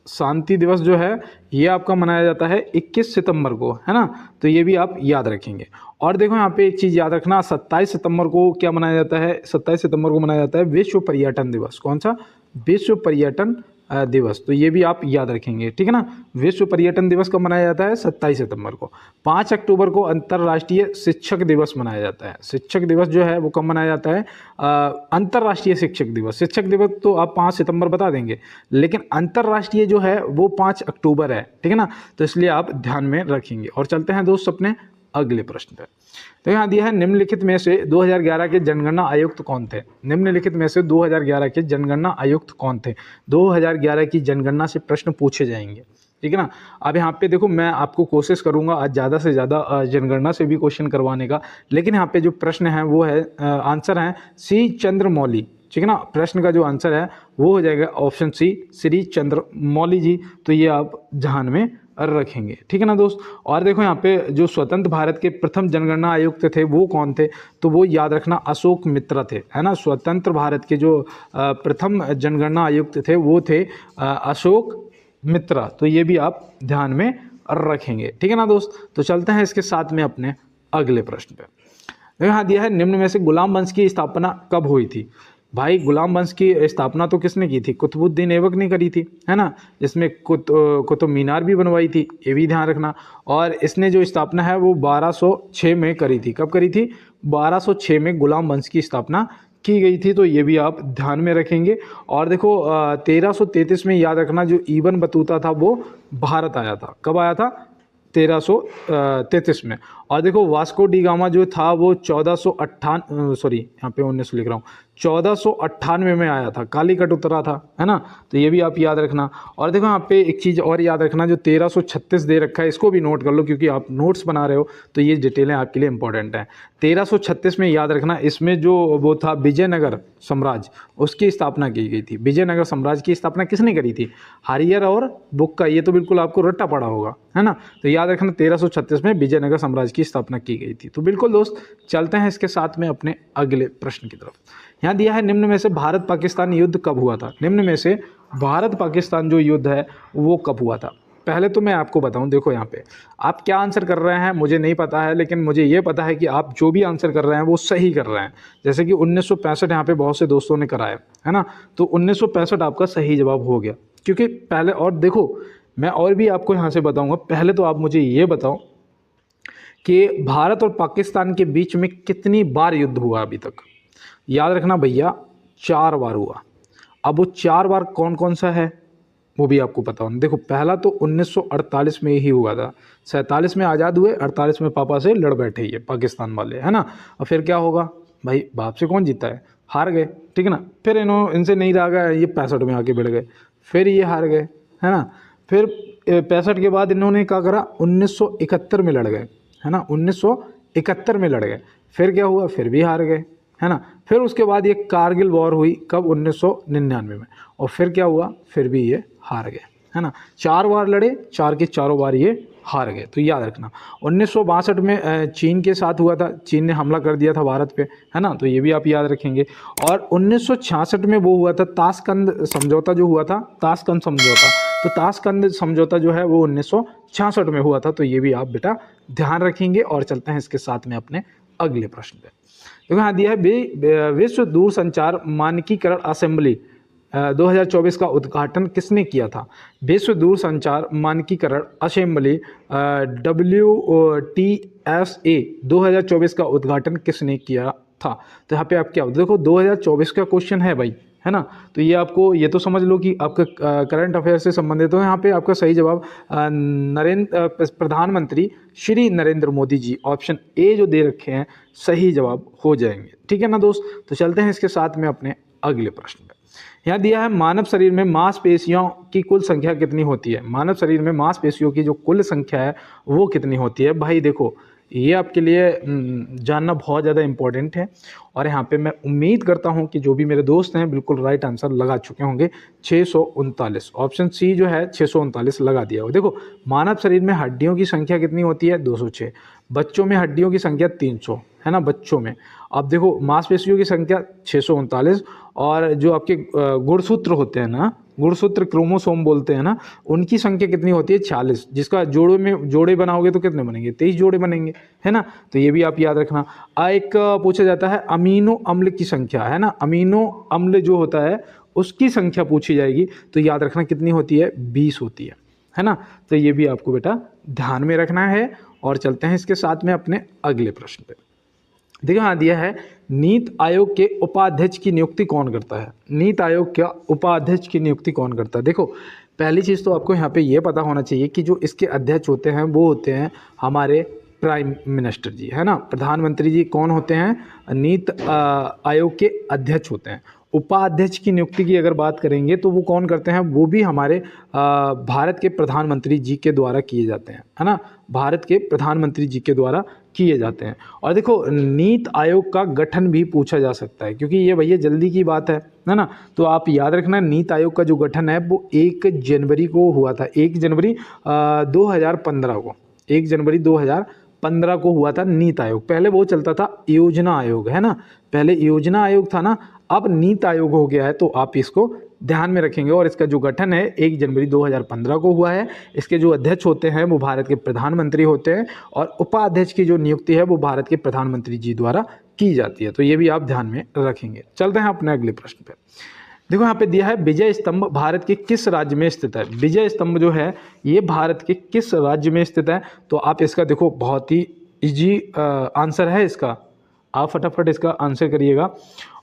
शांति दिवस जो है ये आपका मनाया जाता है 21 सितंबर को, है ना। तो ये भी आप याद रखेंगे। और देखो यहाँ पे एक चीज़ याद रखना, 27 सितंबर को क्या मनाया जाता है, 27 सितंबर को मनाया जाता है विश्व पर्यटन दिवस। कौन सा, विश्व पर्यटन दिवस। तो ये भी आप याद रखेंगे, ठीक है ना। विश्व पर्यटन दिवस कब मनाया जाता है, 27 सितंबर को। 5 अक्टूबर को अंतर्राष्ट्रीय शिक्षक दिवस मनाया जाता है। शिक्षक दिवस जो है वो कब मनाया जाता है, अंतर्राष्ट्रीय शिक्षक दिवस। शिक्षक दिवस तो आप 5 सितंबर बता देंगे, लेकिन अंतर्राष्ट्रीय जो है वो 5 अक्टूबर है, ठीक है ना। तो इसलिए आप ध्यान में रखेंगे। और चलते हैं दोस्त अपने अगले प्रश्न पर। तो यहाँ दिया है, निम्नलिखित में से 2011 के जनगणना आयुक्त कौन थे। निम्नलिखित में से 2011 के जनगणना आयुक्त कौन थे। 2011 की जनगणना से प्रश्न पूछे जाएंगे, ठीक है ना। अब यहाँ पे देखो, मैं आपको कोशिश करूँगा आज ज़्यादा से ज़्यादा जनगणना से भी क्वेश्चन करवाने का, लेकिन यहाँ पे जो प्रश्न है वो है, आंसर है सी चंद्रमौली, ठीक है ना। प्रश्न का जो आंसर है वो हो जाएगा ऑप्शन सी, श्री चंद्रमौली जी। तो ये आप ध्यान में रखेंगे, ठीक है ना दोस्त। और देखो यहाँ पे जो स्वतंत्र भारत के प्रथम जनगणना आयुक्त थे वो कौन थे। तो वो याद रखना अशोक मित्रा थे, है ना। स्वतंत्र भारत के जो प्रथम जनगणना आयुक्त थे वो थे अशोक मित्रा। तो ये भी आप ध्यान में रखेंगे, ठीक है ना दोस्त। तो चलते हैं इसके साथ में अपने अगले प्रश्न पे। यहाँ दिया है, निम्न में से गुलाम वंश की स्थापना कब हुई थी। भाई गुलाम वंश की स्थापना तो किसने की थी, कुतुबुद्दीन ऐबक ने करी थी, है ना। इसमें कुतुब मीनार भी बनवाई थी, ये भी ध्यान रखना। और इसने जो स्थापना है वो 1206 में करी थी। कब करी थी, 1206 में गुलाम वंश की स्थापना की गई थी। तो ये भी आप ध्यान में रखेंगे। और देखो 1333 में याद रखना, जो इब्न बतूता था वो भारत आया था। कब आया था, 1333 में। और देखो वास्को डी गामा जो था वो 1498 सॉरी यहाँ पे 1900 लिख रहा हूँ, 1498 में आया था, कालीकट उतरा था, है ना। तो ये भी आप याद रखना। और देखो यहाँ पे एक चीज़ और याद रखना, जो 1336 दे रखा है इसको भी नोट कर लो, क्योंकि आप नोट्स बना रहे हो तो ये डिटेलें आपके लिए इंपॉर्टेंट हैं। 1336 में याद रखना, इसमें जो वो था विजयनगर साम्राज्य, उसकी स्थापना की गई थी। विजयनगर साम्राज्य की स्थापना किसने करी थी? हरियर और बुक्का। ये तो बिल्कुल आपको रट्टा पड़ा होगा, है ना। तो याद रखना 1336 में विजयनगर साम्राज्य की स्थापना की गई थी। तो बिल्कुल दोस्त, चलते हैं इसके साथ में अपने अगले प्रश्न की तरफ। यहाँ दिया है, निम्न में से भारत पाकिस्तान युद्ध कब हुआ था? निम्न में से भारत पाकिस्तान जो युद्ध है वो कब हुआ था? पहले तो मैं आपको बताऊं, देखो यहाँ पे आप क्या आंसर कर रहे हैं मुझे नहीं पता है, लेकिन मुझे ये पता है कि आप जो भी आंसर कर रहे हैं वो सही कर रहे हैं। जैसे कि 1965 यहाँ पे बहुत से दोस्तों ने कराया है ना, तो 1965 आपका सही जवाब हो गया। क्योंकि पहले, और देखो मैं और भी आपको यहाँ से बताऊँगा, पहले तो आप मुझे ये बताओ कि भारत और पाकिस्तान के बीच में कितनी बार युद्ध हुआ अभी तक? याद रखना भैया, 4 बार हुआ। अब वो 4 बार कौन कौन सा है वो भी आपको पता होना। देखो पहला तो 1948 में ही हुआ था, 47 में आज़ाद हुए, 48 में पापा से लड़ बैठे ये पाकिस्तान वाले, है ना। और फिर क्या होगा भाई, बाप से कौन जीता है, हार गए, ठीक है ना। फिर इनसे नहीं रहा गया, ये 65 में आके बढ़ गए, फिर ये हार गए, है ना। फिर 65 के बाद इन्होंने क्या करा, 1971 में लड़ गए, है ना, 1971 में लड़ गए। फिर क्या हुआ, फिर भी हार गए, है ना। फिर उसके बाद ये कारगिल वॉर हुई, कब? 1999 में। और फिर क्या हुआ, फिर भी ये हार गए, है ना। 4 बार लड़े, 4 के चारों बार ये हार गए। तो याद रखना 1962 में चीन के साथ हुआ था, चीन ने हमला कर दिया था भारत पे, है ना। तो ये भी आप याद रखेंगे। और 1966 में वो हुआ था ताशकंद समझौता, जो हुआ था ताशकंद समझौता। तो ताशकंद समझौता जो है वो 1966 में हुआ था। तो ये भी आप बेटा ध्यान रखेंगे। और चलते हैं इसके साथ में अपने अगले प्रश्न पे। देखो यहाँ दिया है, विश्व दूरसंचार मानकीकरण असेंबली 2024 का उद्घाटन किसने किया था? विश्व दूरसंचार मानकीकरण असेंबली WTSA 2024 का उद्घाटन किसने किया था? तो यहाँ पे आप क्या, देखो 2024 का क्वेश्चन है भाई, है ना। तो ये आपको ये तो समझ लो कि आपका करंट अफेयर से संबंधित हो। यहाँ पे आपका सही जवाब प्रधानमंत्री श्री नरेंद्र मोदी जी, ऑप्शन ए जो दे रखे हैं सही जवाब हो जाएंगे, ठीक है ना दोस्त। तो चलते हैं इसके साथ में अपने अगले प्रश्न पे। यहाँ दिया है, मानव शरीर में मांसपेशियों की कुल संख्या कितनी होती है? मानव शरीर में मांसपेशियों की जो कुल संख्या है वो कितनी होती है? भाई देखो ये आपके लिए जानना बहुत ज़्यादा इम्पोर्टेंट है। और यहाँ पे मैं उम्मीद करता हूँ कि जो भी मेरे दोस्त हैं बिल्कुल राइट आंसर लगा चुके होंगे। 639, ऑप्शन सी जो है 639 लगा दिया हो। देखो मानव शरीर में हड्डियों की संख्या कितनी होती है? 206। बच्चों में हड्डियों की संख्या 300, है ना, बच्चों में। अब देखो मांसपेशियों की संख्या 639, और जो आपके गुणसूत्र होते हैं ना, गुणसूत्र क्रोमोसोम बोलते हैं ना, उनकी संख्या कितनी होती है? 46। जिसका जोड़ों में जोड़े बनाओगे तो कितने बनेंगे? 23 जोड़े बनेंगे, है ना। तो ये भी आप याद रखना। एक पूछा जाता है अमीनो अम्ल की संख्या, है ना, अमीनो अम्ल जो होता है उसकी संख्या पूछी जाएगी, तो याद रखना कितनी होती है? 20 होती है ना। तो ये भी आपको बेटा ध्यान में रखना है। और चलते हैं इसके साथ में अपने अगले प्रश्न पे। देखो हाँ दिया है, नीति आयोग के उपाध्यक्ष की नियुक्ति कौन करता है? नीति आयोग का उपाध्यक्ष की नियुक्ति कौन करता है? देखो पहली चीज़ तो आपको यहाँ पे ये पता होना चाहिए कि जो इसके अध्यक्ष होते हैं वो होते हैं हमारे प्राइम मिनिस्टर जी, है ना। प्रधानमंत्री जी कौन होते हैं? नीति आयोग के अध्यक्ष होते हैं। उपाध्यक्ष की नियुक्ति की अगर बात करेंगे तो वो कौन करते हैं? वो भी हमारे भारत के प्रधानमंत्री जी के द्वारा किए जाते हैं, है ना। भारत के प्रधानमंत्री जी के द्वारा किए जाते हैं। और देखो नीति आयोग का गठन भी पूछा जा सकता है, क्योंकि ये भैया जल्दी की बात है ना। तो आप याद रखना नीति आयोग का जो गठन है वो 1 जनवरी को हुआ था, 1 जनवरी 2015 को, 1 जनवरी 2015 को हुआ था नीति आयोग। पहले वो चलता था योजना आयोग, है ना, पहले योजना आयोग था ना, अब नीति आयोग हो गया है। तो आप इसको ध्यान में रखेंगे। और इसका जो गठन है 1 जनवरी 2015 को हुआ है। इसके जो अध्यक्ष होते हैं वो भारत के प्रधानमंत्री होते हैं, और उपाध्यक्ष की जो नियुक्ति है वो भारत के प्रधानमंत्री जी द्वारा की जाती है। तो ये भी आप ध्यान में रखेंगे। चलते हैं अपने अगले प्रश्न पे। देखो यहाँ पे दिया है, विजय स्तंभ भारत के किस राज्य में स्थित है? विजय स्तंभ जो है ये भारत के किस राज्य में स्थित है? तो आप इसका देखो बहुत ही इजी आंसर है इसका, आप फटाफट इसका आंसर करिएगा।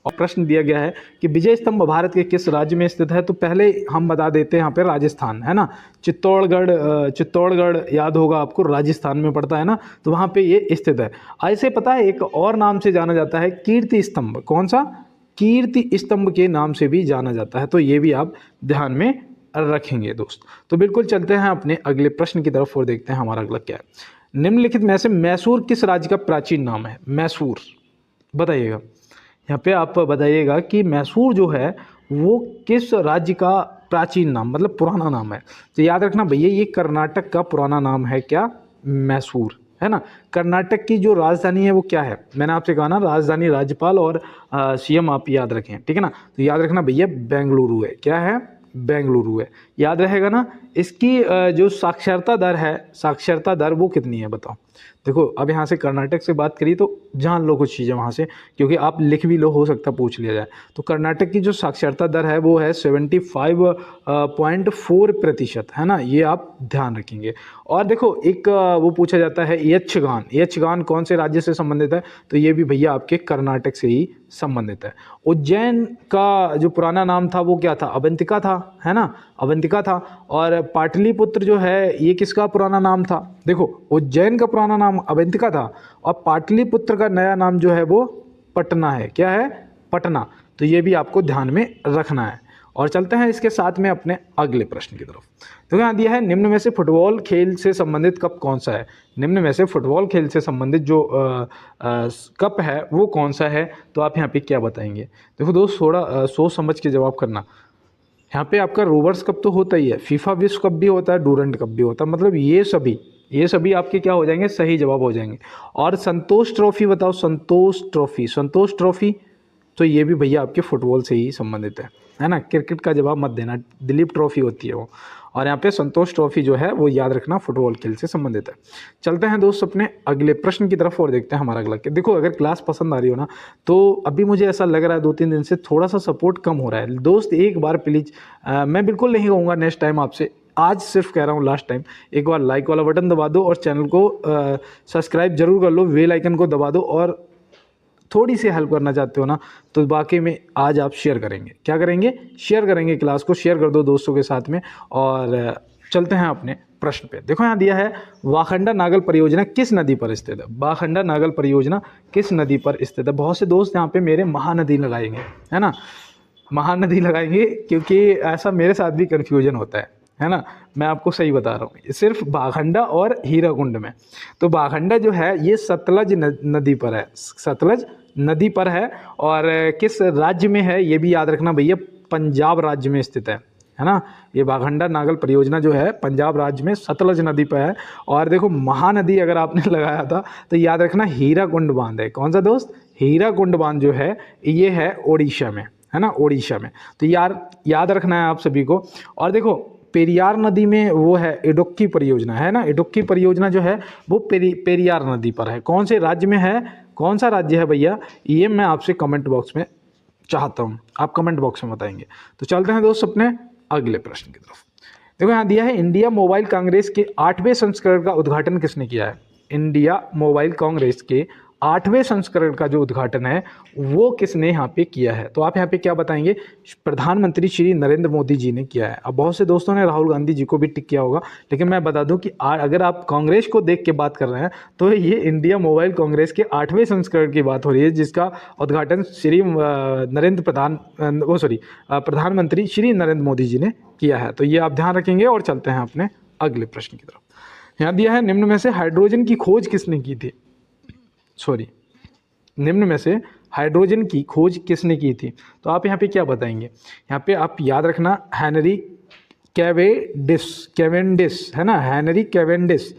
और प्रश्न दिया गया है कि विजय स्तंभ भारत के किस राज्य में स्थित है। तो पहले हम बता देते हैं यहाँ पे राजस्थान, है ना। चित्तौड़गढ़ याद होगा आपको, राजस्थान में पड़ता है ना, तो वहाँ पे ये स्थित है। ऐसे पता है एक और नाम से जाना जाता है, कीर्ति स्तंभ। कौन सा? कीर्ति स्तंभ के नाम से भी जाना जाता है। तो ये भी आप ध्यान में रखेंगे दोस्त। तो बिल्कुल चलते हैं अपने अगले प्रश्न की तरफ और देखते हैं हमारा अगला क्या है। निम्नलिखित में से मैसूर किस राज्य का प्राचीन नाम है? मैसूर बताइएगा। यहाँ पे आप बताइएगा कि मैसूर जो है वो किस राज्य का प्राचीन नाम, मतलब पुराना नाम है। तो याद रखना भैया, ये कर्नाटक का पुराना नाम है क्या? मैसूर, है ना। कर्नाटक की जो राजधानी है वो क्या है? मैंने आपसे कहा ना, राजधानी राज्यपाल और सीएम आप याद रखें, ठीक है ना। तो याद रखना भैया, बेंगलुरु है। क्या है? बेंगलुरु है, याद रहेगा ना। इसकी जो साक्षरता दर है, साक्षरता दर वो कितनी है बताओ। देखो अब यहाँ से कर्नाटक से बात करी तो जान लो कुछ चीज़ें वहाँ से, क्योंकि आप लिख भी लो, हो सकता पूछ लिया जाए। तो कर्नाटक की जो साक्षरता दर है वो है 75.4%, है ना। ये आप ध्यान रखेंगे। और देखो एक वो पूछा जाता है यक्षगान। यक्षगान कौन से राज्य से संबंधित है? तो ये भी भैया आपके कर्नाटक से ही संबंधित है। उज्जैन का जो पुराना नाम था वो क्या था? अवंतिका था, है ना, अवंतिका था। और पाटलिपुत्र जो है ये किसका पुराना नाम था? देखो उज्जैन का पुराना नाम अवंतिका था और पाटलिपुत्र का नया नाम जो है वो पटना है। क्या है? पटना। तो ये भी आपको ध्यान में रखना है। और चलते हैं इसके साथ में अपने अगले प्रश्न की तरफ। तो यहाँ दिया है, निम्न में से फुटबॉल खेल से संबंधित कप कौन सा है? निम्न में से फुटबॉल खेल से संबंधित जो कप है वो कौन सा है? तो आप यहाँ पे क्या बताएंगे? देखो दोस्त, थोड़ा सोच समझ के जवाब करना। यहाँ पे आपका रोवर्स कप तो होता ही है, फीफा विश्व कप भी होता है, डूरंट कप भी होता है, मतलब ये सभी आपके क्या हो जाएंगे? सही जवाब हो जाएंगे। और संतोष ट्रॉफी बताओ, संतोष ट्रॉफी तो ये भी भैया आपके फुटबॉल से ही संबंधित है ना। क्रिकेट का जवाब मत देना, दिलीप ट्रॉफी होती है वो। और यहाँ पे संतोष ट्रॉफी जो है वो याद रखना फुटबॉल खेल से संबंधित है। चलते हैं दोस्त अपने अगले प्रश्न की तरफ और देखते हैं हमारा अगला क्या। देखो अगर क्लास पसंद आ रही हो ना, तो अभी मुझे ऐसा लग रहा है 2-3 दिन से थोड़ा सा सपोर्ट कम हो रहा है दोस्त। एक बार प्लीज़, मैं बिल्कुल नहीं कहूँगा नेक्स्ट टाइम आपसे, आज सिर्फ कह रहा हूँ लास्ट टाइम, एक बार लाइक वाला बटन दबा दो और चैनल को सब्सक्राइब जरूर कर लो, बेल आइकन को दबा दो। और थोड़ी सी हेल्प करना चाहते हो ना, तो बाकी में आज आप शेयर करेंगे। क्या करेंगे? शेयर करेंगे, क्लास को शेयर कर दो दोस्तों के साथ में। और चलते हैं अपने प्रश्न पे। देखो यहाँ दिया है, वाखंडा नागल परियोजना किस नदी पर स्थित है? वाखंडा नागल परियोजना किस नदी पर स्थित है? बहुत से दोस्त यहाँ पे मेरे महानदी लगाएंगे, है ना, महानदी लगाएंगे, क्योंकि ऐसा मेरे साथ भी कन्फ्यूजन होता है ना। मैं आपको सही बता रहा हूँ, सिर्फ बाखंडा और हीराकुंड में। तो बाखंडा जो है ये सतलज नदी पर है, सतलज नदी पर है। और किस राज्य में है ये भी याद रखना भैया, पंजाब राज्य में स्थित है ना। ये बाखंडा नागल परियोजना जो है पंजाब राज्य में सतलज नदी पर है। और देखो महानदी अगर आपने लगाया था तो याद रखना हीराकुंड बांध है। कौन सा दोस्त? हीराकुंड बांध जो है ये है ओडिशा में, है ना, ओडिशा में। तो याद रखना है आप सभी को। और देखो पेरियार नदी में वो है इडुक्की परियोजना, है ना। इडुक्की परियोजना जो है वो पेरियार नदी पर है। कौन से राज्य में है? कौन सा राज्य है भैया? ये मैं आपसे कमेंट बॉक्स में चाहता हूँ, आप कमेंट बॉक्स में बताएंगे। तो चलते हैं दोस्त अपने अगले प्रश्न की तरफ। देखो यहाँ दिया है, इंडिया मोबाइल कांग्रेस के 8वें संस्करण का उद्घाटन किसने किया है? इंडिया मोबाइल कांग्रेस के 8वें संस्करण का जो उद्घाटन है वो किसने यहाँ पे किया है? तो आप यहाँ पे क्या बताएंगे? प्रधानमंत्री श्री नरेंद्र मोदी जी ने किया है। अब बहुत से दोस्तों ने राहुल गांधी जी को भी टिक किया होगा, लेकिन मैं बता दूं कि अगर आप कांग्रेस को देख के बात कर रहे हैं तो ये इंडिया मोबाइल कांग्रेस के 8वें संस्करण की बात हो रही है, जिसका उद्घाटन प्रधानमंत्री श्री नरेंद्र मोदी जी ने किया है। तो ये आप ध्यान रखेंगे। और चलते हैं अपने अगले प्रश्न की तरफ। यहाँ दिया है, निम्न में से हाइड्रोजन की खोज किसने की थी? निम्न में से हाइड्रोजन की खोज किसने की थी? तो आप यहाँ पे क्या बताएंगे? यहाँ पे आप याद रखना हेनरी कैवेंडिश, है ना, हेनरी कैवेंडिश।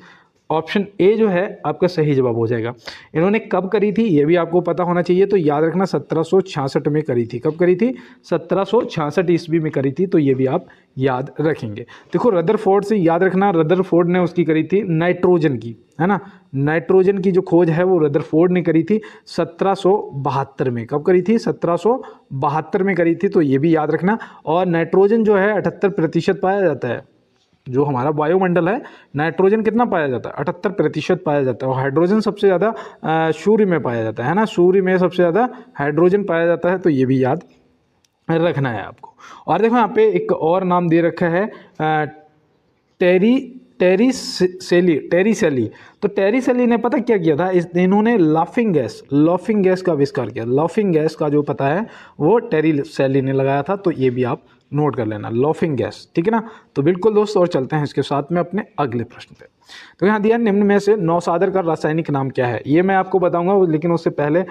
ऑप्शन ए जो है आपका सही जवाब हो जाएगा। इन्होंने कब करी थी ये भी आपको पता होना चाहिए। तो याद रखना 1766 में करी थी। कब करी थी? 1766 ईस्वी में करी थी। तो ये भी आप याद रखेंगे। देखो रदरफोर्ड से याद रखना, रदरफोर्ड ने उसकी करी थी नाइट्रोजन की, है ना। नाइट्रोजन की जो खोज है वो रदरफोर्ड ने करी थी 1772 में। कब करी थी? 1772 में करी थी। तो ये भी याद रखना। और नाइट्रोजन जो है 78% पाया जाता है। जो हमारा वायुमंडल है, नाइट्रोजन कितना पाया जाता है, 78% पाया जाता है, और हाइड्रोजन सबसे ज़्यादा सूर्य में पाया जाता है ना, सूर्य में सबसे ज़्यादा हाइड्रोजन पाया जाता है, तो ये भी याद रखना है आपको। और देखो यहाँ पे एक और नाम दे रखा है टेरिसेली। तो टेरिसेली ने पता क्या किया था, इन्होंने लाफिंग गैस का आविष्कार किया। लाफिंग गैस का जो पता है वो टेरिसेली ने लगाया था, तो ये भी आप नोट कर लेना, लाफिंग गैस, ठीक है ना। तो बिल्कुल दोस्तों, और चलते हैं इसके साथ में अपने अगले प्रश्न पे। तो यहाँ दिया, निम्न में से नौसादर का रासायनिक नाम क्या है। ये मैं आपको बताऊंगा, लेकिन उससे पहले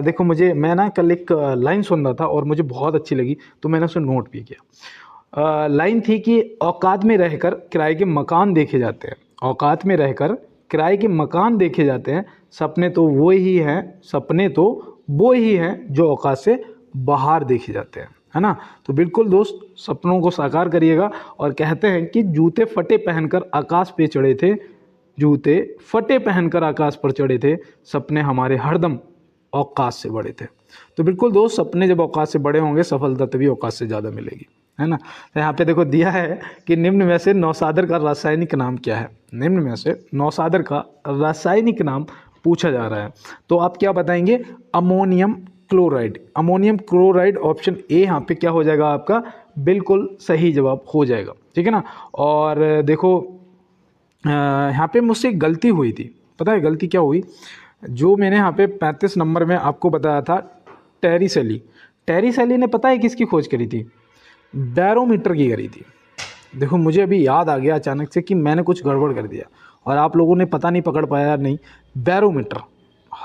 देखो, मैं ना कल एक लाइन सुन रहा था और मुझे बहुत अच्छी लगी, तो मैंने उसे नोट भी किया। लाइन थी कि औकात में रहकर किराए के मकान देखे जाते हैं, औकात में रहकर किराए के मकान देखे जाते हैं, सपने तो वो ही हैं जो औकात से बाहर देखे जाते हैं, है ना। तो बिल्कुल दोस्त, सपनों को साकार करिएगा। और कहते हैं कि जूते फटे पहनकर आकाश पे चढ़े थे, जूते फटे पहनकर आकाश पर चढ़े थे, सपने हमारे हरदम औकात से बड़े थे। तो बिल्कुल दोस्त, सपने जब औकात से बड़े होंगे, सफलता तभी औकात से ज़्यादा मिलेगी, है ना। तो यहाँ पे देखो दिया है कि निम्न में से नौसादर का रासायनिक नाम क्या है। निम्न में से नौसादर का रासायनिक नाम पूछा जा रहा है, तो आप क्या बताएंगे, ammonium chloride. Ammonium chloride option A यहाँ पे क्या हो जाएगा आपका, बिल्कुल सही जवाब हो जाएगा, ठीक है ना। और देखो यहाँ पे मुझसे एक गलती हुई थी, पता है गलती क्या हुई, जो मैंने यहाँ पे 35 नंबर में आपको बताया था, टेरिसेली ने पता है किसकी खोज करी थी, बैरोमीटर की करी थी। देखो मुझे अभी याद आ गया अचानक से कि मैंने कुछ गड़बड़ कर दिया, और आप लोगों ने पता नहीं पकड़ पाया नहीं। बैरोमीटर,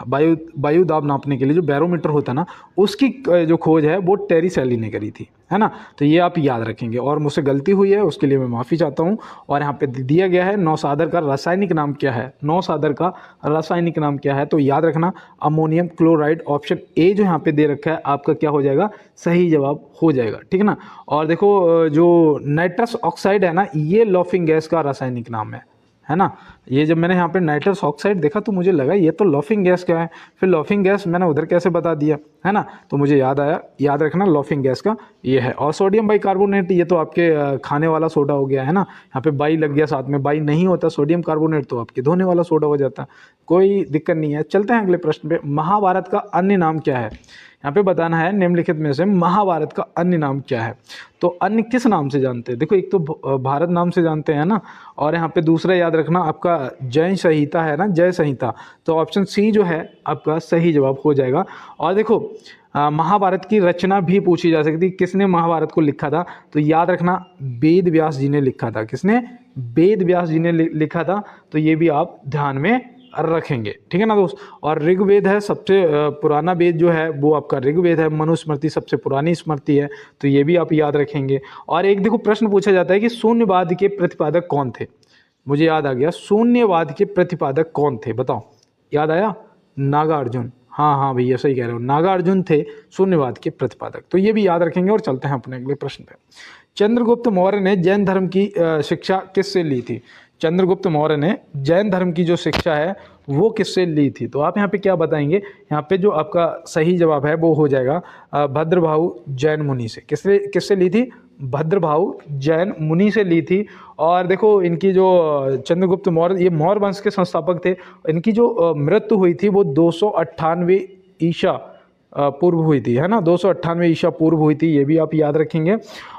वायु दाब नापने के लिए जो बैरोमीटर होता है ना, उसकी जो खोज है वो टेरिसेली ने करी थी, है ना। तो ये आप याद रखेंगे, और मुझसे गलती हुई है उसके लिए मैं माफ़ी चाहता हूँ। और यहाँ पे दिया गया है नौसादर का रासायनिक नाम क्या है, नौसादर का रासायनिक नाम क्या है, तो याद रखना अमोनियम क्लोराइड, ऑप्शन ए जो यहाँ पे दे रखा है आपका क्या हो जाएगा, सही जवाब हो जाएगा, ठीक है ना। और देखो जो नाइट्रस ऑक्साइड है ना, ये लाफिंग गैस का रासायनिक नाम है ना। ये जब मैंने यहाँ पे नाइट्रस ऑक्साइड देखा तो मुझे लगा ये तो लाफिंग गैस क्या है, फिर लाफिंग गैस मैंने उधर कैसे बता दिया, है ना। तो मुझे याद आया, याद रखना लाफिंग गैस का ये है। और सोडियम बाइकार्बोनेट, ये तो आपके खाने वाला सोडा हो गया, है ना। यहाँ पे बाई लग गया साथ में, बाई नहीं होता सोडियम कार्बोनेट तो आपके धोने वाला सोडा हो जाता, कोई दिक्कत नहीं है। चलते हैं अगले प्रश्न पे, महाभारत का अन्य नाम क्या है। यहाँ पे बताना है निम्नलिखित में से महाभारत का अन्य नाम क्या है। तो अन्य किस नाम से जानते हैं, देखो एक तो भारत नाम से जानते हैं ना, और यहाँ पे दूसरा याद रखना आपका जय संहिता है ना, जय संहिता, तो ऑप्शन सी जो है आपका सही जवाब हो जाएगा। और देखो महाभारत की रचना भी पूछी जा सकती, किसने महाभारत को लिखा था, तो याद रखना वेद व्यास जी ने लिखा था। किसने, वेद व्यास जी ने लिखा था, तो ये भी आप ध्यान में रखेंगे, ठीक है ना दोस्त। और ऋग्वेद है सबसे पुराना वेद जो है वो आपका ऋग्वेद है, मनुस्मृति सबसे पुरानी स्मृति है, तो ये भी आप याद रखेंगे। और एक देखो प्रश्न पूछा जाता है कि शून्यवाद के प्रतिपादक कौन थे, मुझे याद आ गया, शून्यवाद के प्रतिपादक कौन थे, बताओ, याद आया, नागार्जुन, हाँ भैया सही कह रहे हो, नागार्जुन थे शून्यवाद के प्रतिपादक, तो ये भी याद रखेंगे। और चलते हैं अपने अगले प्रश्न पे, चंद्रगुप्त मौर्य ने जैन धर्म की शिक्षा किससे ली थी। चंद्रगुप्त मौर्य ने जैन धर्म की जो शिक्षा है वो किससे ली थी, तो आप यहाँ पे क्या बताएंगे, यहाँ पे जो आपका सही जवाब है वो हो जाएगा भद्रभाऊ जैन मुनि से। किससे ली थी, भद्रभाऊ जैन मुनि से ली थी। और देखो इनकी जो चंद्रगुप्त मौर्य, ये मौर्य वंश के संस्थापक थे, इनकी जो मृत्यु हुई थी वो 298 ईसा पूर्व हुई थी, है ना, 298 ईसा पूर्व हुई थी, ये भी आप याद रखेंगे।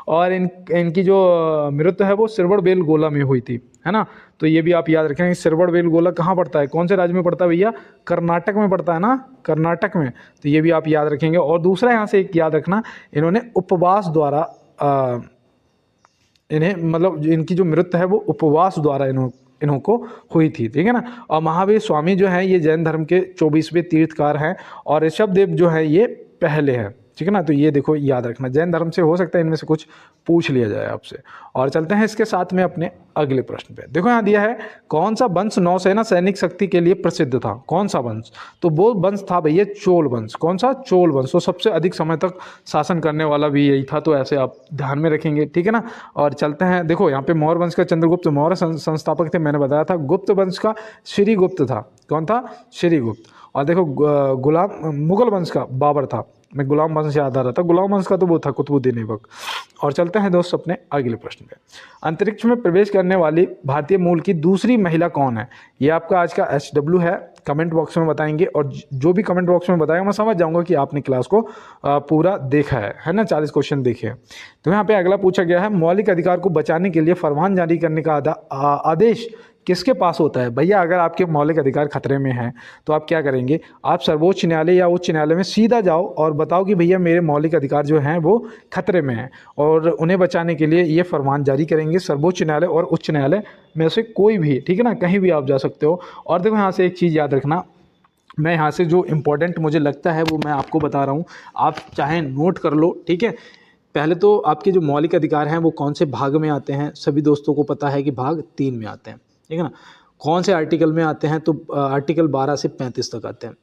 और इनकी जो मृत्यु है वो सिरवड़ गोला में हुई थी, है ना, तो ये भी आप याद रखेंगे। सिरवड़ गोला कहाँ पड़ता है, कौन से राज्य में पड़ता है भैया, कर्नाटक में पड़ता है ना, कर्नाटक में, तो ये भी आप याद रखेंगे। और दूसरा यहाँ से एक याद रखना, इन्होंने उपवास द्वारा इन्हें मतलब इनकी जो मृत्यु है वो उपवास द्वारा इनको हुई थी, ठीक है ना। और महावीर स्वामी जो है ये जैन धर्म के 24वें तीर्थकार हैं, और ऋषभदेव जो है ये पहले हैं, ठीक है ना। तो ये देखो याद रखना, जैन धर्म से हो सकता है इनमें से कुछ पूछ लिया जाए आपसे। और चलते हैं इसके साथ में अपने अगले प्रश्न पे, देखो यहाँ दिया है कौन सा वंश नौसेना सैनिक शक्ति के लिए प्रसिद्ध था, कौन सा वंश, तो वो वंश था भैया चोल वंश। कौन सा, चोल वंश, तो सबसे अधिक समय तक शासन करने वाला भी यही था, तो ऐसे आप ध्यान में रखेंगे, ठीक है ना। और चलते हैं, देखो यहाँ पे मौर्य वंश का चंद्रगुप्त मौर्य संस्थापक थे, मैंने बताया था। गुप्त वंश का श्रीगुप्त था, कौन था, श्रीगुप्त। और देखो मुगल वंश का बाबर था, मैं गुलाम वंश याद आ रहा था, गुलाम वंश का तो वो था कुतुबुद्दीन ऐबक। और चलते हैं दोस्त अपने अगले प्रश्न पे। अंतरिक्ष में प्रवेश करने वाली भारतीय मूल की दूसरी महिला कौन है? ये आपका आज का SW है, कमेंट बॉक्स में बताएंगे, और जो भी कमेंट बॉक्स में बताएगा मैं समझ जाऊंगा कि आपने क्लास को पूरा देखा है ना। 40 क्वेश्चन देखे हैं। तो यहाँ पे अगला पूछा गया है, मौलिक अधिकार को बचाने के लिए फरमान जारी करने का आदेश किसके पास होता है? भैया अगर आपके मौलिक अधिकार खतरे में हैं तो आप क्या करेंगे, आप सर्वोच्च न्यायालय या उच्च न्यायालय में सीधा जाओ और बताओ कि भैया मेरे मौलिक अधिकार जो हैं वो खतरे में हैं, और उन्हें बचाने के लिए ये फरमान जारी करेंगे सर्वोच्च न्यायालय और उच्च न्यायालय में से कोई भी, ठीक है ना, कहीं भी आप जा सकते हो। और देखो यहाँ से एक चीज़ याद रखना, मैं यहाँ से जो इम्पोर्टेंट मुझे लगता है वो मैं आपको बता रहा हूँ, आप चाहे नोट कर लो, ठीक है। पहले तो आपके जो मौलिक अधिकार हैं वो कौन से भाग में आते हैं, सभी दोस्तों को पता है कि भाग 3 में आते हैं, ठीक है ना। कौन से आर्टिकल में आते हैं, तो आर्टिकल 12 से 35 तक आते हैं।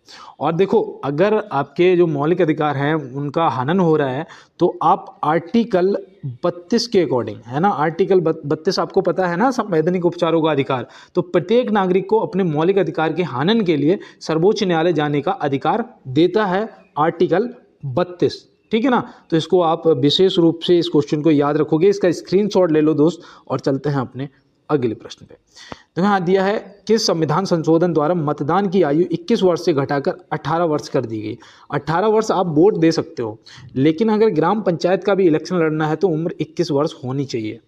और देखो अगर आपके जो मौलिक अधिकार हैं उनका हनन हो रहा है तो आप आर्टिकल 32 के अकॉर्डिंग, है ना, आर्टिकल 32 आपको पता है ना, संवैधानिक उपचारों का अधिकार, तो प्रत्येक नागरिक को अपने मौलिक अधिकार के हनन के लिए सर्वोच्च न्यायालय जाने का अधिकार देता है आर्टिकल 32, ठीक है ना। तो इसको आप विशेष रूप से इस क्वेश्चन को याद रखोगे, इसका स्क्रीनशॉट ले लो दोस्त। और चलते हैं अपने अगले प्रश्न पे। तो यहाँ दिया है, किस संविधान संशोधन द्वारा मतदान की आयु 21 वर्ष से घटाकर 18 वर्ष कर दी गई? 18 वर्ष आप वोट दे सकते हो, लेकिन अगर ग्राम पंचायत का भी इलेक्शन लड़ना है तो उम्र 21 वर्ष होनी चाहिए,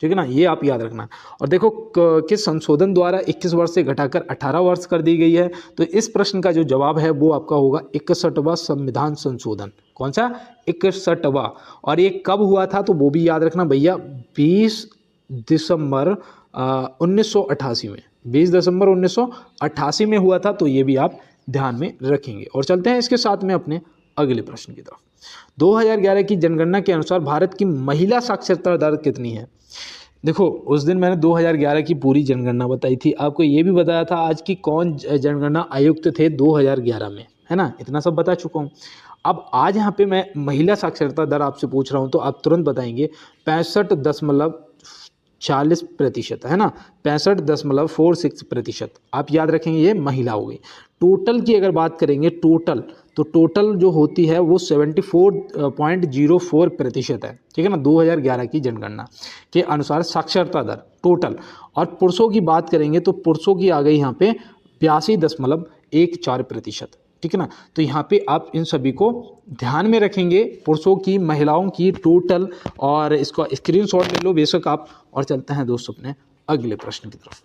ठीक है ना, ये आप याद रखना। और देखो किस संशोधन द्वारा 21 वर्ष से घटाकर 18 वर्ष कर दी गई है, तो इस प्रश्न का जो जवाब है वो आपका होगा 61वां संविधान संशोधन। कौन सा? 61वां। और ये कब हुआ था तो वो भी याद रखना भैया, 20 दिसंबर 1988 में, 20 दिसंबर 1988 में हुआ था, तो ये भी आप ध्यान में रखेंगे। और चलते हैं इसके साथ में अपने अगले प्रश्न की तरफ। 2011 की जनगणना के अनुसार भारत की महिला साक्षरता दर कितनी है? देखो उस दिन मैंने 2011 की पूरी जनगणना बताई थी, आपको ये भी बताया था आज की कौन जनगणना आयुक्त थे 2011 में, है ना, इतना सब बता चुका हूँ। अब आज यहाँ पे मैं महिला साक्षरता दर आपसे पूछ रहा हूँ तो आप तुरंत बताएंगे 65.40%, है ना, 65.46%। आप याद रखेंगे ये महिला हो गई। टोटल की अगर बात करेंगे, टोटल तो टोटल जो होती है वो 74.04% है, ठीक है ना, 2011 की जनगणना के अनुसार साक्षरता दर टोटल। और पुरुषों की बात करेंगे तो पुरुषों की आ गई यहाँ पे 82.14%, ठीक है ना। तो यहाँ पे आप इन सभी को ध्यान में रखेंगे, पुरुषों की, महिलाओं की टोटल, और इसको स्क्रीनशॉट ले लो बेशक आप। और चलते हैं दोस्तों अपने अगले प्रश्न की तरफ।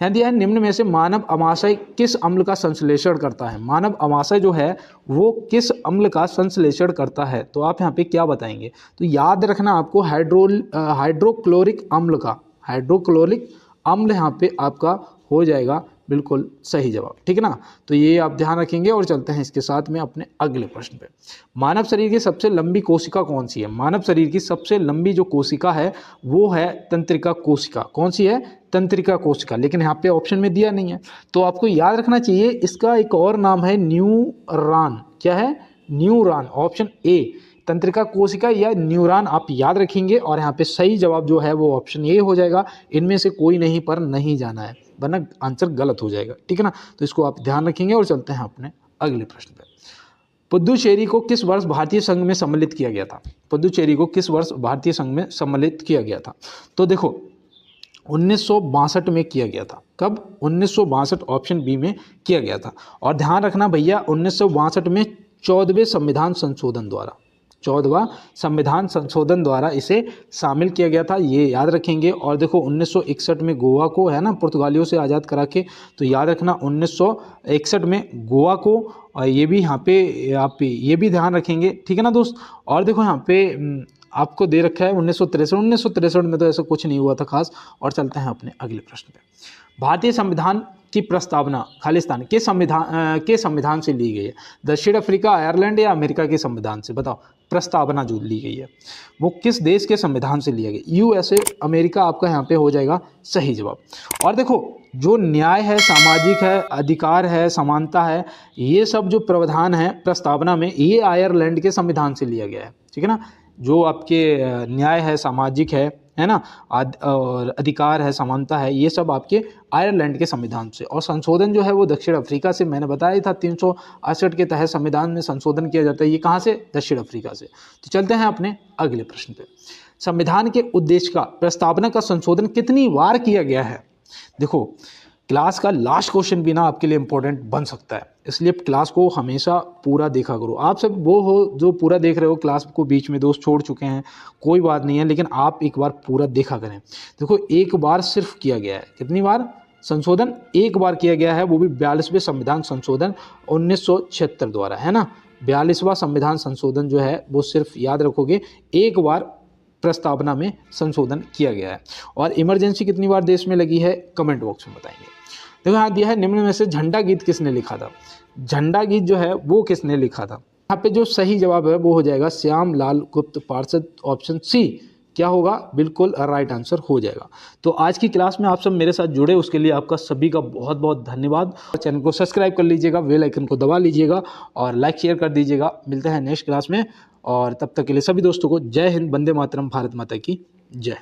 यहाँ दिया है, निम्न में से मानव अमाशय किस अम्ल का संश्लेषण करता है? मानव अमाशय जो है वो किस अम्ल का संश्लेषण करता है? तो आप यहाँ पे क्या बताएंगे? तो याद रखना आपको हाइड्रोक्लोरिक अम्ल का, हाइड्रोक्लोरिक अम्ल यहाँ पे आपका हो जाएगा बिल्कुल सही जवाब, ठीक है ना। तो ये आप ध्यान रखेंगे। और चलते हैं इसके साथ में अपने अगले प्रश्न पे। मानव शरीर की सबसे लंबी कोशिका कौन सी है? मानव शरीर की सबसे लंबी जो कोशिका है वो है तंत्रिका कोशिका। कौन सी है? तंत्रिका कोशिका। लेकिन यहाँ पे ऑप्शन में दिया नहीं है, तो आपको याद रखना चाहिए इसका एक और नाम है न्यूरॉन। क्या है? न्यूरॉन। ऑप्शन ए तंत्रिका कोशिका या न्यूरॉन आप याद रखेंगे। और यहाँ पे सही जवाब जो है वो ऑप्शन ए हो जाएगा। इनमें से कोई नहीं पर नहीं जाना है, वरना आंसर गलत हो जाएगा, ठीक है ना। तो इसको आप ध्यान रखेंगे। और चलते हैं अपने अगले प्रश्न पर। पुदुचेरी को किस वर्ष भारतीय संघ में सम्मिलित किया गया था? पुदुचेरी को किस वर्ष भारतीय संघ में सम्मिलित किया गया था? तो देखो 1962 में किया गया था। कब? 1962 ऑप्शन बी में किया गया था। और ध्यान रखना भैया 1962 में 14वें संविधान संशोधन द्वारा, 14वां संविधान संशोधन द्वारा इसे शामिल किया गया था, ये याद रखेंगे। और देखो 1961 में गोवा को, है ना, पुर्तगालियों से आज़ाद करा के, तो याद रखना 1961 में गोवा को, ये भी यहाँ पे आप ये भी ध्यान रखेंगे, ठीक है ना दोस्त। और देखो यहाँ पे आपको दे रखा है 1963 में तो ऐसा कुछ नहीं हुआ था खास। और चलते हैं अपने अगले प्रश्न पे। भारतीय संविधान की प्रस्तावना खालिस्तान के संविधान से ली गई है? दक्षिण अफ्रीका, आयरलैंड या अमेरिका के संविधान से? बताओ। प्रस्तावना जो ली गई है वो किस देश के संविधान से लिया गया? USA, अमेरिका आपका यहाँ पे हो जाएगा सही जवाब। और देखो जो न्याय है, सामाजिक है, अधिकार है, समानता है, ये सब जो प्रावधान है प्रस्तावना में, ये आयरलैंड के संविधान से लिया गया है, ठीक है ना। जो आपके न्याय है, सामाजिक है, है ना, और अधिकार है, समानता है, ये सब आपके आयरलैंड के संविधान से। और संशोधन जो है वो दक्षिण अफ्रीका से, मैंने बताया था 368 के तहत संविधान में संशोधन किया जाता है। ये कहाँ से? दक्षिण अफ्रीका से। तो चलते हैं अपने अगले प्रश्न पे। संविधान के उद्देश्य का प्रस्तावना का संशोधन कितनी बार किया गया है? देखो, क्लास का लास्ट क्वेश्चन भी ना आपके लिए इंपॉर्टेंट बन सकता है, इसलिए क्लास को हमेशा पूरा देखा करो। आप सब वो हो जो पूरा देख रहे हो, क्लास को बीच में दोस्त छोड़ चुके हैं, कोई बात नहीं है, लेकिन आप एक बार पूरा देखा करें। देखो, एक बार सिर्फ किया गया है, कितनी बार? संशोधन एक बार किया गया है, वो भी 42वें संविधान संशोधन 1976 द्वारा, है ना। 42वां संविधान संशोधन जो है वो सिर्फ याद रखोगे एक बार प्रस्तावना में संशोधन किया गया है। और इमरजेंसी कितनी बार देश में लगी है, कमेंट बॉक्स में बताएंगे। देखो यहाँ दिया है, निम्न में से झंडा गीत किसने लिखा था? झंडा गीत जो है वो किसने लिखा था? यहाँ पे जो सही जवाब है वो हो जाएगा श्याम लाल गुप्त पार्षद, ऑप्शन सी। क्या होगा? बिल्कुल राइट आंसर हो जाएगा। तो आज की क्लास में आप सब मेरे साथ जुड़े, उसके लिए आपका सभी का बहुत बहुत धन्यवाद। चैनल को सब्सक्राइब कर लीजिएगा, बेल आइकन को दबा लीजिएगा और लाइक शेयर कर दीजिएगा। मिलते हैं नेक्स्ट क्लास में, और तब तक के लिए सभी दोस्तों को जय हिंद, वंदे मातरम, भारत माता की जय।